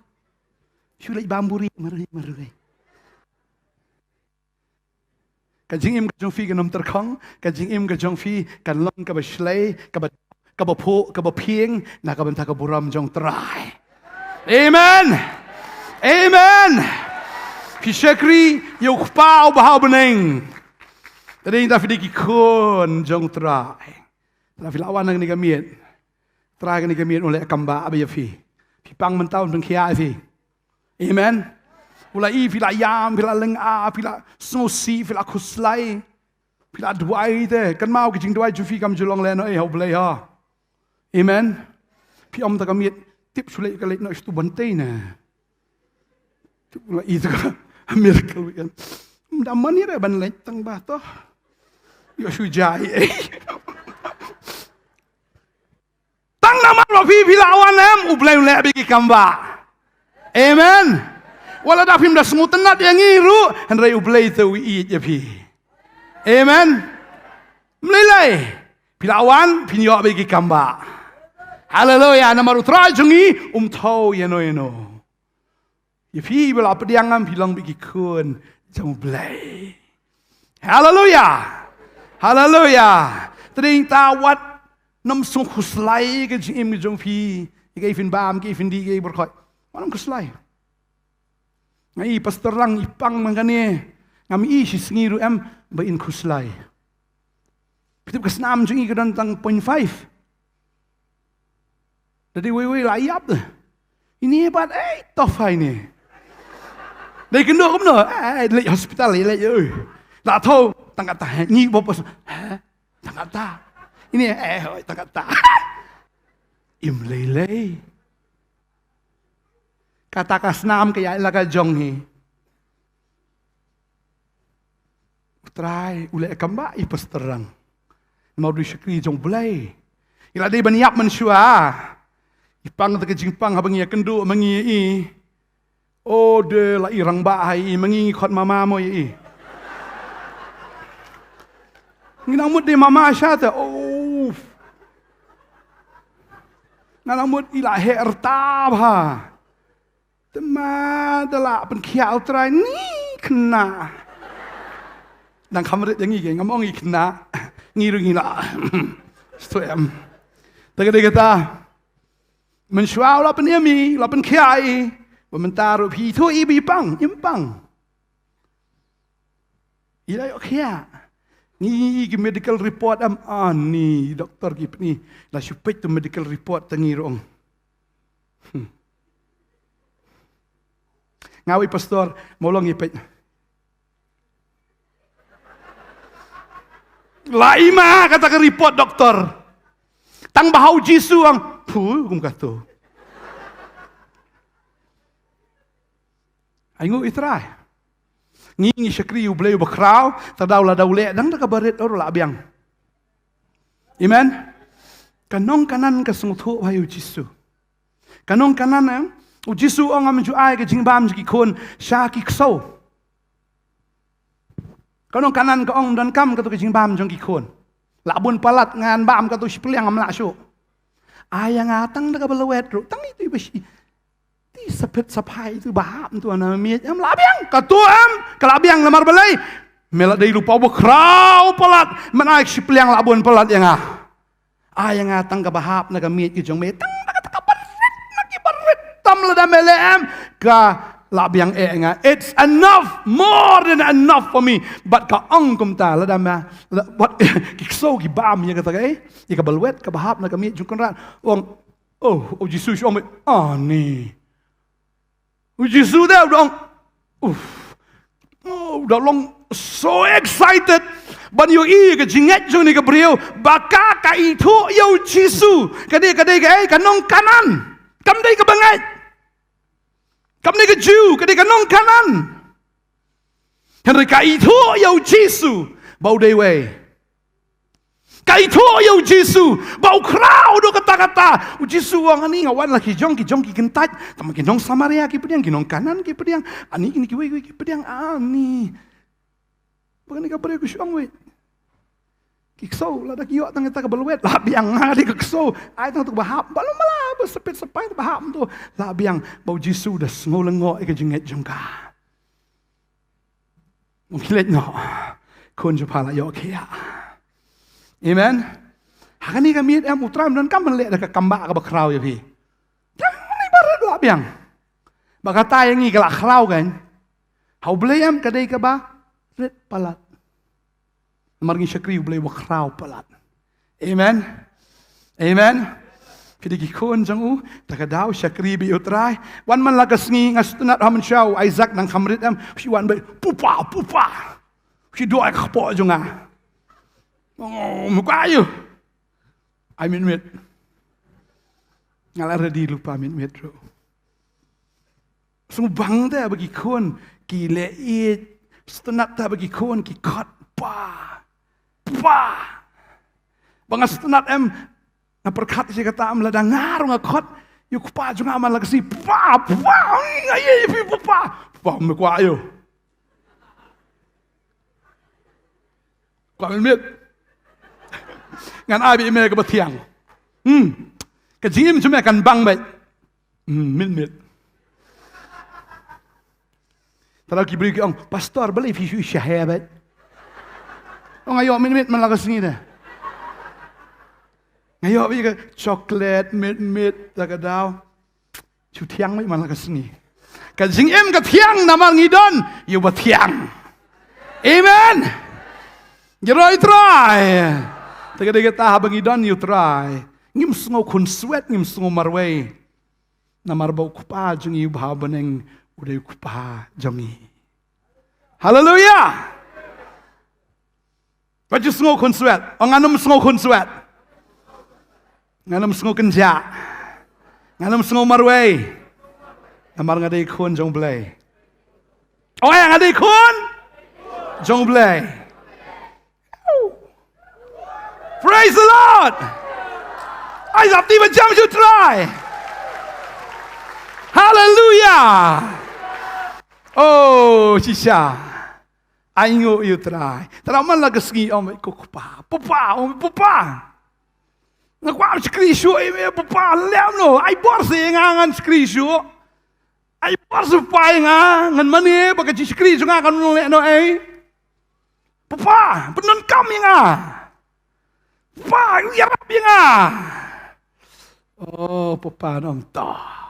Shu like bam buri marui. Kajing im Jong Fi kanom terkong, kajing im Jong Fi kan long ka ba shlei ka ba pieng na ka banta ka buram jong try. Amen. Pishakri yo pau bahau beneng. Tadi ta fidiki kon jong try. La filawan nang ni kamiet. Try ni kamiet oleh kamba abe fi. Pipang mentau beng kia fi. Amen. Ulai fila yam, fila lenga, fila snosi, fila kuslai. Fila duai te. Kan mau kijing duai jufi kam julong leno U Blei ha. Amen. Pi om ta kamiet tip sulai ka lek no stu bantei na. Ulai itu miracle weekend. Mda mani re ban lek tang ba to. Yo sujai. Tang nama lo pi lawan U Blei lek bigi kamba. Amen. Wala da pim da smutenat yang ngiru henrai U Blei tu i je pi. Amen. Mlelai. Pilawan pinyo bigi kamba. Haleluya, nama rutra jungi thau yeno. Ye pi bela pediangan pilang bigi kun Jong Blei. Haleluya. Tering tawat nam sung khuslai ke jim Jong Pi. Ke fin bam ke fin di ke berkhoi. Manam khuslai. Ngai pastor lang ipang mangkani. Ngami si sengiru ba in kuslay. Pitip kasnam jungi kadan tang 0.5. Jadi wei layap dah. Ini hebat, tough ini. Dari kena ke mana? Lek hospital lek tak tahu tangkat tak ni bapa. Tangkat tak. Ini tangkat tak. Imlei. Kata kasnam kaya laga jong ni. Try ulek kamba ipas terang. Mau di syakri jong Blei. Ila dia baniap mensua. Ipang tak jingpang habang ia kenduk mengi. Oh de la irang bahai mengi khot mama mo i. Nginamut de mama syata. Oh. Nginamut ila hertab ha. Tema dala pen khiao trai ni kena. Dan kamret yang ini ngomong kena ngirungi lah. Stoem. Tapi kata mensuau lah penyami, lah penkiai, mementaruh itu ibi pang, impang. Ila yok kia. Ni medical report ni doktor gip ni, lah supaya tu medical report tengirong. Ngawi pastor, molong ipet. Laima kata ke report doktor. Tang bahau Jisu ang kum kata. Aingu itrai. Ngi syakri U Blei bakrau, tadau la daule dang dak baret oro la biang. Amen. Kanong kanan ka sungthu hayu Jisu. Kanong kanan u Jisu ang am ju ai ke jingbam ji khun sha ki kso. Kanong kanan ka ong dan kam ka tu ke jingbam jong ki khun. La bun palat ngan bam ka tu sipeliang am la syu. Ayang atang dak balawet ru tang itu besi. Ti sepet sapai itu bahap tu ana miet am labiang ka tu kalabiang lamar balai. Melak dai lupa bakrau palat menaik sipeliang la bun palat yang ayang atang ka bahap na ka miet ki jong me tang dak ka baret na ki baret tam la da melem ka labiang nga. It's enough, more than enough for me. But ka angkum ta la dama what kikso ki bam ya kata ika balwet ka bahap na kami jung konran ong oh Jesus ong ni Jesus dah dong dah long so excited ban yo ka jinget jung ni ka brio baka ka itu yo Jesus kadai ka nong kanan kam dai ka bangai kam ni ke Jew, ke ka nong kanan. Henry ka itu yo Jisu, bau dewe. Ka itu yo Jisu, bau krau do kata-kata. U Jisu wang ani ngawan lagi jong ki gentat, tam ki nong Samaria ki pediang ki nong kanan ki pediang, ani ini ki we ki pediang ani. Bukan ka bere ku syong we. Kikso la dak yo tang ta ka balwet la biang ngadi kikso ai tang tu bahap balum mala sepet-sepai tu bahap tu la biang bau Jisu dah ngolengok ke jenget jengka mungkilet no kun ju pala yo kia amen hakani kami am utram dan kam lek dak kamba ka bakrau ya pi yang ni barat la biang bakata yang ni ka krau kan hau Blei am kadai ka ba ret palat margi syakri U Blei bakrau palat. Amen. Amen. Kedi khun jang takadaw syakri bi utrai wan man lagas ngi ngastunat haman syau Isaac nang kamrit am si wan bai pupa si doa khapo jonga. Oh mukayu. I mean mit. Ngalar di lupa mit ro. Sung bang ta bagi khun ki le i stunat ta bagi khun ki khat pa bangas tenat na perkat si kata am lada ngarung akot yuk pa junga aman lagi si aye pa me kwa ayo kwa mit ngan abi me ka batiang ka jim jume kan bang bai mit Kalau ki beri ong pastor beli fi syahabat oh ngayo mit man lagas ni dah. Ngayo bi ka chocolate mit takadaw. Chu tiang mai man lagas ni. Ka jing em ka thiang naman ngidon, you ba thiang. Amen. You right try. Taga ta habang ngidon you try. Ngim sungo kun sweat ngim sungo marway. Na marbaw kupa jung you habaneng uday kupa jongi. Hallelujah. What you sungo kun sweat? Ang anam sungo kun sweat. Nganam sungo kenja. Nganam sungo marway. Amar ngadai khun jong blei. Oh yang ngadai khun jong blei. Praise the Lord. I have to even jump to try. Hallelujah. Oh, shisha. I know you try. Teraman lagi segi om kupa. Pupa. Nakwam skrisho ime pupa lem no. I borse ngangan skrisho. Ay parsupay nga ngan mani baka jiskri nga kan nole no ay papa penon kami nga papa yarap nga oh papa nong ta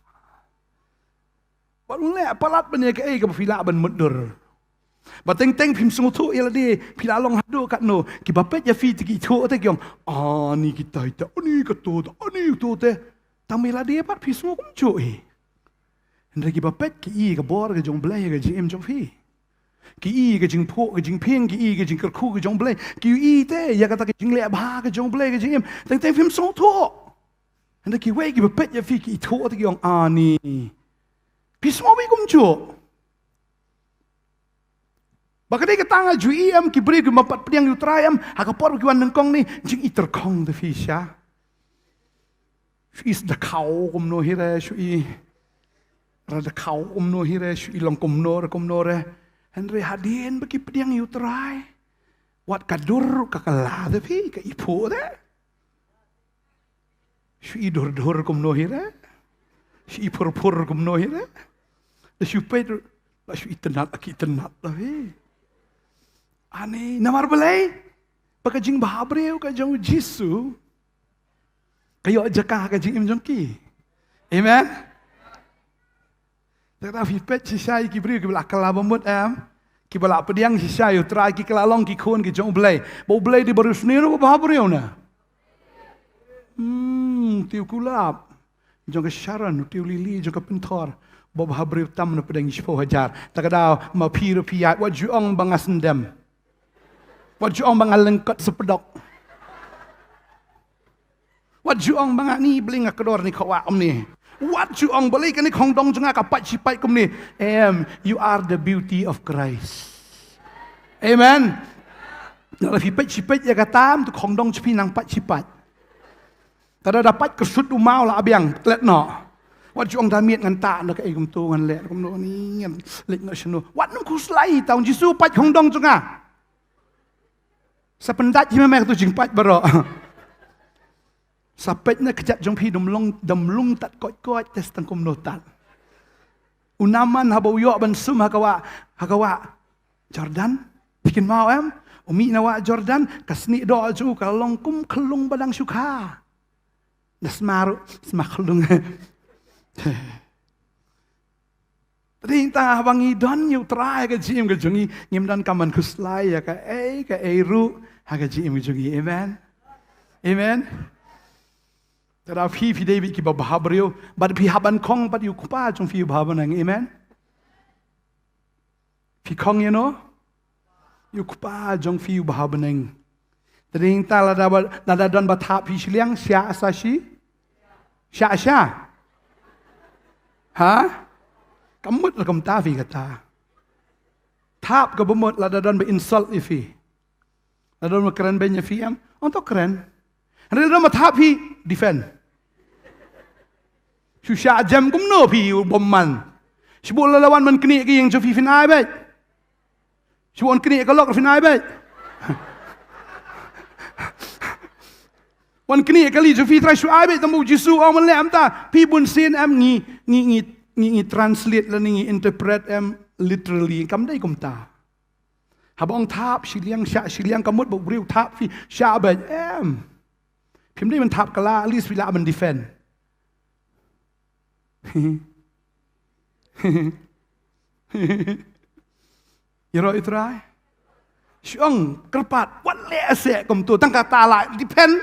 balung le palat bani ka ay ka pila ban mudur bateng teng phim sungu thu ila di pila long hadu kat no ki bapet ya fi ti thu te kyong ani kita ita ani ka to te tamila di pat phi sungu kum chu Henry ki bapet ki I ka bor ka jong blei ka jing em jong phi. Ki I ka jing po ka jing ping ki I ka jing kerku ka jong blei. Ki I te ya ka ta ka jing le ba ka jong blei ka jing em. Teng teng phim song tho. Henry ki wei ki bapet ya phi ki tho ta ki yong ani. Pi smo bi kum chu. Baka dei ka tanga ju I em ki bri ki mapat pdiang yu trai em ha ka por ki wan nang kong ni jing I ter kong de phi sha. Is the cow kum no hire shu I Rada kau no hire shu ilong komnore Henry hadien bagi pediang you try wat kadur kakala tapi ka ipo de shu idur komno hire shu ipur komno hire shu ped la shu itenat tapi ane namar belai baka jing bahabreu ka jong jisu kayo jaka ka jing imjongki amen. Tera fipet sisai ki bri ki bela kala bomut am ki bela pediang sisai u trai ki kala long ki khun ki jong blei bo blei di baru sneru ba habreu na tiu kulap jong ka sharan tiu lili jong ka pintor bo habreu tam na pedang ispo hajar takadaw ma pir piat wat juong bangasendem wat juong bangalengkot sepedok wat juong bangani bling akdor ni khawa om ni What you ang balik ni kong dong junga kapat sipai kum ni. You are the beauty of Christ. Amen. Kalau sipai ya katam tu kong dong cepi nang pat sipai. Kada dapat kesut umau lah abiang let no. What you ang damit ngan tak nak kum tu ngan let kum no ni ngan let nak seno. What nung kuslai taun Jisu pat kong dong junga. Sependat jima tu jing pat baro. Sapet na kejap jong pi dumlung tat kot tes tangkum notat. Unaman habau yo ban sum hakawa Jordan bikin mau umi nawa Jordan kasni do ju kalong kum kelung badang syukha. Nasmaru smaklung. Rinta bangi don yu try ka jim ka jungi ngim dan kaman kuslai ya ka ru ha ka jim jungi amen. Amen. Tera fi David ki bahabreu bad pi haban kong bad yu kupa jong fi bahabanang amen. Fi kong you know yu kupa jong fi bahabanang. Tering ta lada don batha pi Shillong sya asashi sya. Ha? Kamut la kam ta fi kata. Tap ka bumut lada don ba insult ifi. Lada don keren benya fi am untuk keren. Ada nama tapi defend. Susah jam kum no pi bomman. Sebut lawan man kini ke yang jofi finai baik. Sebut kini ke lok finai baik. Wan kini kali jofi try suai baik tamu Jisu am le am ta pi bun sin am ngi translate la ngi interpret am literally kam dai kum ta. Habang tap Shillong Shillong kamut bo briu tap fi sha baik am. พิมพ์ได้มันทับกะลา at least เวลามัน defend Yero itrai. Shillong kerpat wat le ase kom tu tang kata la depend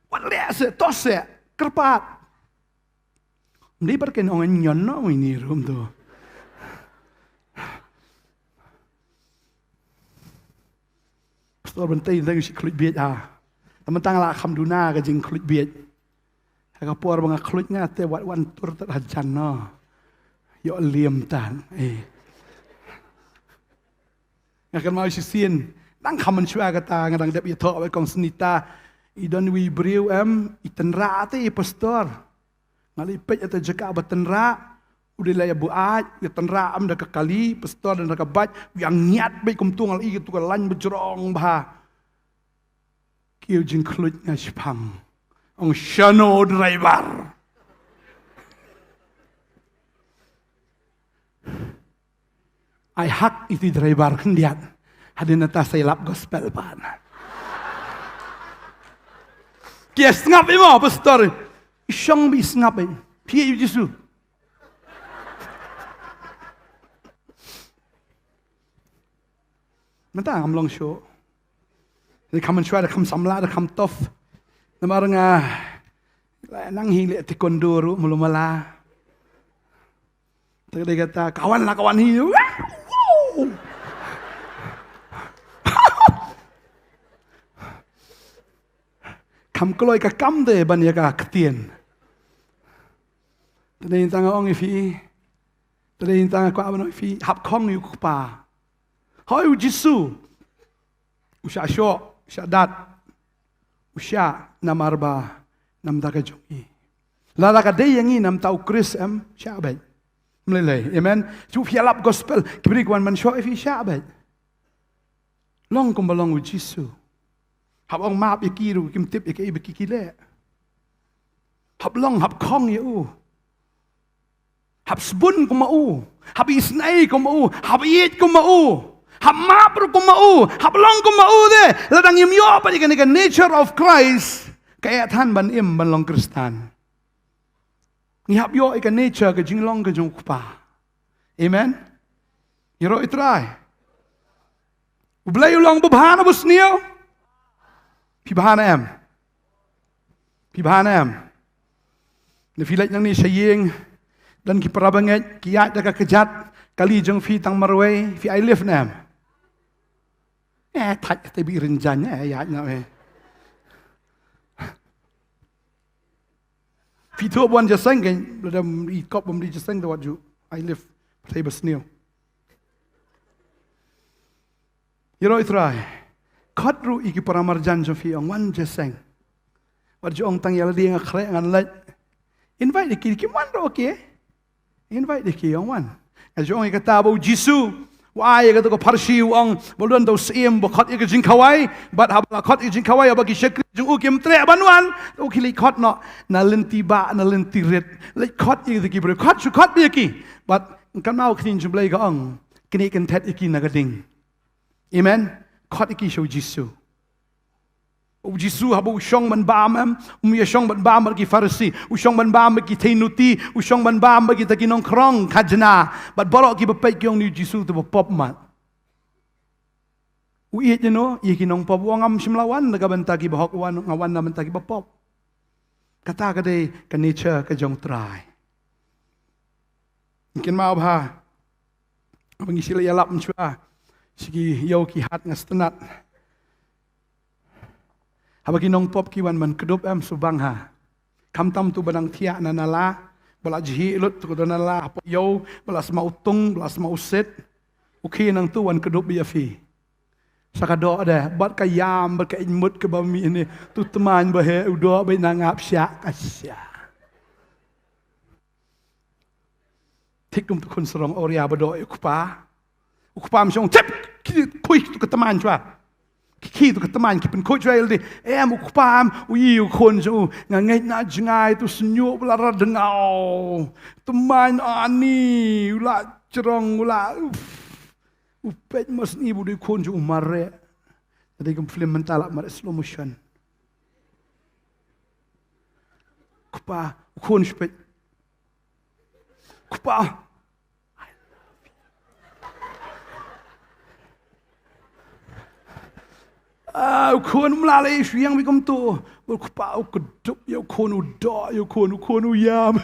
wat le ase to se kerpat. Mdi perken ong nyon no ini rum tu. Pastor Bantei tang si klut biet teman tang la kham duna ka jing klut biet. Ka por bang klut nga te wat wan tur ta jan no. Yo liam tan ngakan mau si sin nang khaman chua kata ngadang dep ya tho kong senita idon wi briu itenra te pastor ngali pej ata jaka batenra udila ya buat ya tenra da kali pastor dan ka bat yang niat baik kum tungal i tu lan bejrong ba kiu jing klut nga spam ong shano driver I hak itu driver kendiat. Hadin nata saya lap gospel pan. Kia ngap imo pastor. Shillong bi ngap in. Pia yu jisu. Nata am long show. Ni kam and try to come samla to come tough. Namarang nang hili tikondoro mulumala. Tadi kata kawan lah kawan hiu. Kam keloi ka kam de ban ya ka ketien. Tadi tang ong ifi. Tadi tang ko abano ifi hap kong yu pa. Hoi jisu. Usha sho, usha dat. Usha namarba nam daga jongi. Lala ka de yangi nam tau Chris sha bai. Melelai, amen. Tu fialap gospel, kibri kwan man show ifi syabat. Long kum balong with Jesus. Hab ong map ikiru, kim tip ikai bekikile. Hab long hab kong yu. Hab sbun kum mau. Hab isnai kum mau. Hab yit kum mau. Hab map kum mau. Hab long kum mau de. Ladang yum yo pa ikan nature of Christ. Kaya tan ban ban long Kristan. Ngihap yo ikan nature ke jinglong ke jong kupa. Amen. Yero itrai. U Blei ulong bubhana busnio. Pi bahana Pi bahana Ne filat yang ni saying dan ki parabanget ki yat daga kejat kali jong fi tang marway fi I live nam. Thach te bi renjanya yat na Fito buan jasang kan, dalam ikop membeli jasang tu waju. I live saya bersniu. Yero itrai. Kadru iki paramarjan jofi ang wan jasang. Waju ong tang yala dia ngakre ngan let. Invite diki wan ro okay. Invite diki ang wan. Waju ong ikata bau Jisu. Why kata ko parsi ang bolon daw sim bakot ik jing kawai but habla kot ik jing kawai bagi syekri jing ukim tre banwan o kili kot no na lenti ba na lenti ret le kot ik ki bre kot bi ki but kan mau khin jum Blei ka ang kini kan tet iki na gading amen kot iki show Jisu o Jisu habu shong man bam ya shong man bam bagi farsi u shong man bam bagi tainuti u shong man bam bagi taki Nongkhryiem khajna but borok ki bepet kyong ni Jisu tu pop mat u iet no ye ki nong pop wangam simlawan daga bantagi bahok wan ngawan na bantagi bapop kata ka de ka nature ka jong try mungkin mau ba abang isila yalap mchua sigi yo ki hat ngastenat Habagi nong pop kiwan man kedup subang ha. Kam tam tu banang tia nanala, bala jihi lut tu nanala apa yo, bala semau tung, bala semau set. Uki nang tu wan kedup biya fi. Sakado ada, bat kayam, bat kaimut ke bami ini, tu teman bahe udo bai nangap syak asya. Tik tu kun serong oria bado ukpa. Ukpa msyong tip, kuy tu ke teman chua. Ki tu teman ki pen coach rail di ukpam u kon so ngai na jingai tu senyu belara dengau teman ani ula cerong ula upet mas ni budi kon so mare tadi kem film mental mare slow motion kupa kon spet kupa khun melalui siang bikom tu. Kepau kedup ya khun udah ya khun uyam.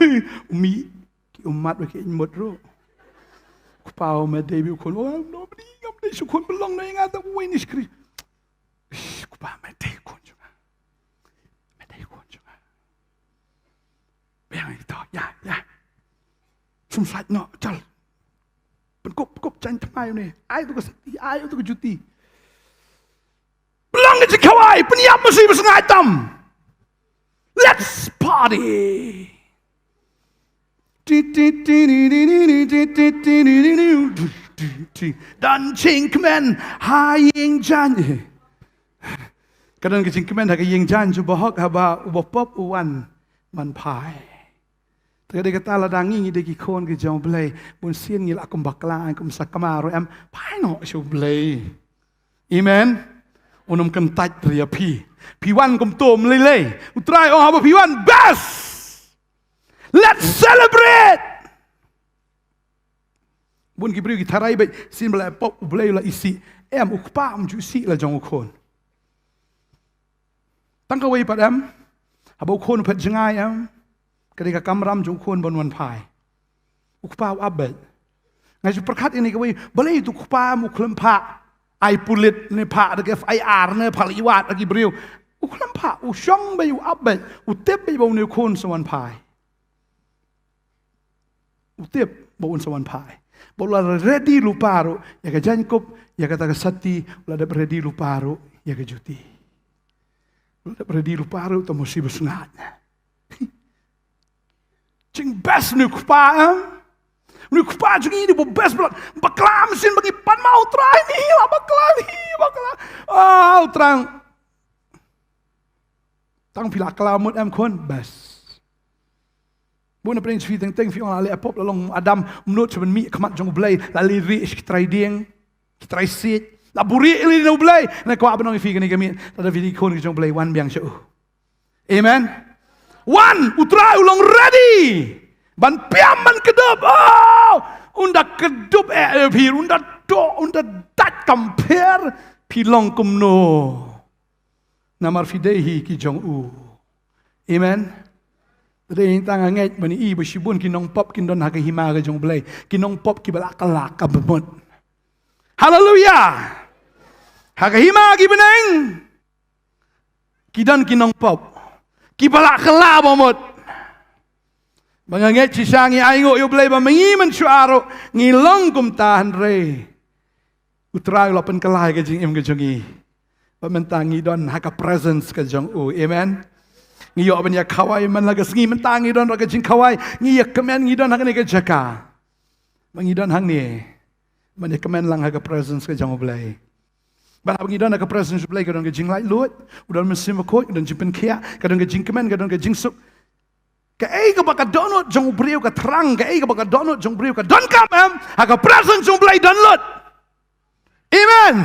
Umi umat bagi imut ro. Kepau medebi khun oh nobody ngam dei khun belong na ingat we ni skri. Kepau medei khun juga. Medei khun juga. Biang itu ya. Sumsat no chal. Penkop Nongthymmai ni. Ai tu keseti, ai tu kejuti. Belong ke kawai, peniap mesti bersengai hitam. Let's party. Dan cingkemen haying jan. Kadang cingkemen haying jan cuba hok haba ubop uwan man pai. Tadi kata ladangi ni deki kon ke U Blei, bun sien ni lakum bakla kum sakamaro am pai no U Blei. Amen. Unum kentat ria pi wan kum tom lele. Utrai oh haba pi wan best. Let's celebrate. Bun ki bri ki tarai bai sin bla pop U Blei la isi em ukpa am ju si la jong kon. Tang ka wei padam. Haba kon phat jangai am. Ketika kamram jung khun bon wan phai ukpa abel ngai ju perkat ini kawai balai tu ukpa mu khlem pha ai pulit ne pha de ke ai ar ne phaliwat agi briu ukhlem pha u shong ba u abel u tep ba bon ne khun sawan phai u tep bon sawan phai bola ready luparo ya ka jankop ya ka ta sati la de ready luparo ya ka juti la de ready luparo to musib sngat Jing best nu kupa nu kupa jing ini bo best blood baklam sin bagi pan mau try ni lah baklam terang tang pila kelamut kon best buna pring sweet teng fi on ale pop lalong adam menut seben mi kemat jong Blei la lirik try ding try sit la buri ili no Blei na ko abnong fi gani kami ada video kon jong Blei wan biang shu amen. One, utrai ulang ready. Ban piam ban kedup. Oh, unda kedup pir, unda dat compare pilong kumno. Namar fidehi ki jong u. Amen. Tadi tang ngai bani i bersibun ki nong pop ki don haka hima ke jong Blei. Ki nong pop ki balak kalak ka bemut. Hallelujah. Haka hima ki beneng. Ki don ki nong pop. Kibalak kelab amot. Banganget cisangi aingo U Blei ba mengi mensuaro ngilong kum tahan re. Utrai lapan kelai ke jing im ke jongi. Ba mentangi don haka presence ke jong u. Amen. Ngiyo ban ya kawai man laga sengi mentangi don raga jing kawai ngiya kemen ngidon hak ni ke jaka. Mangidon hang ni. Man ya kemen lang haka presence ke jong U Blei. Bala bagi dan ke presence U Blei kadang ke jing lai lut, udah mesin makoi, kadang jing penkia, kadang ke jing kemen, kadang ke jing sup. Ke ke baka donut jong briu ke terang, ke baka donut jong briu ke don kam ke presence U Blei dan lut. Amen.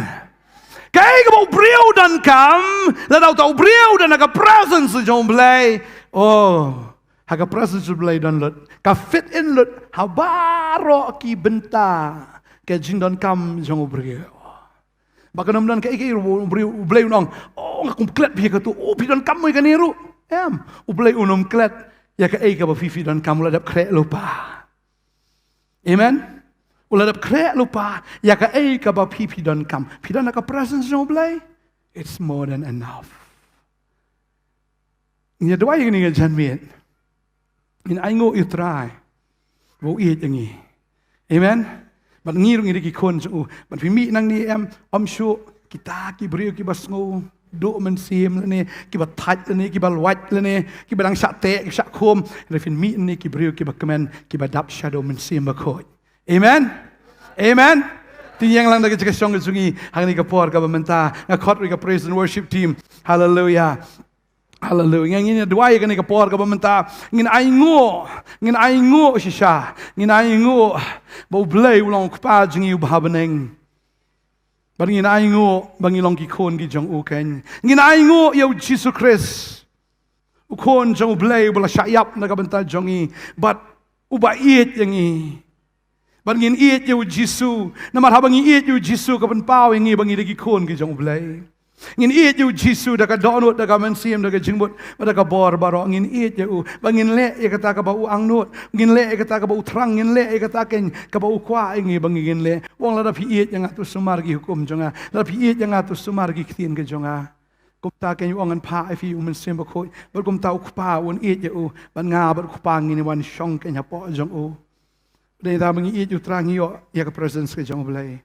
Ke baka briu dan kam, la tau briu dan ke presence jong Blei. Oh, ke presence U Blei dan lut. Ke fit in lut, habaro ki benta ke jing don kam jong briu. Baka namdan ke U Blei unong. Oh, ngakum klet pi ke tu. Oh, pi don kamu ikan niru. U Blei unom klet. Ya ke ba fifi don kamu ladap krek lupa. Amen. Uladap krek lupa. Ya ke ba fifi don kam. Pi don ka presence U Blei. It's more than enough. Nya dua yang ni jan miet. In aingo utrai. Wo iet yang ni. Amen. Bat ngirung ini kon so bat pimi nang ni om shu kita ki brio ki basngo do men sim lene ki bat tat lene ki bal wat lene ki badang sate ki sak khom refin mi ni ki brio ki bakmen ki badap shadow men sim bakoi. Amen. Amen. Tiang lang daga song sungi hang ni ka por ka bamenta ngakot ri ka praise and worship team. Hallelujah. Hallelujah. Ngin dua ya ni ka por ka bamenta ngin aingo shisha ngin aingo ba Blei ulang kpa jingi u babeneng bangin aingo bangilong ki kon ki jong u ken ngin aingo ya Jesus Christ u kon jong Blei bala syayap na ka banta jongi but u ba iet yangi bangin iet ya Jesus na mar habangi iet ya Jesus ka ban pau yangi bangi ki kon ki jong Blei Ngin iet yu Jisu da ka donut da ka mensiam da ka jingbut da ka bor baro ngin iet yu bangin le ya kata ka bau angnut ngin le ya kata ka bau terang ngin le ya kata ken ka bau kwa ngi bangin le wong la da pi iet yang atu sumar gi hukum jonga da pi iet yang atu sumar gi ktin ke jonga kum ta ken yu angan pa fi yu mensiam ba khoi ber kum ta ukpa won iet yu ban nga ber kupa ngin wan shong ken ha po jong u de da bangi iet yu terang yo ya ka presence ke jong blai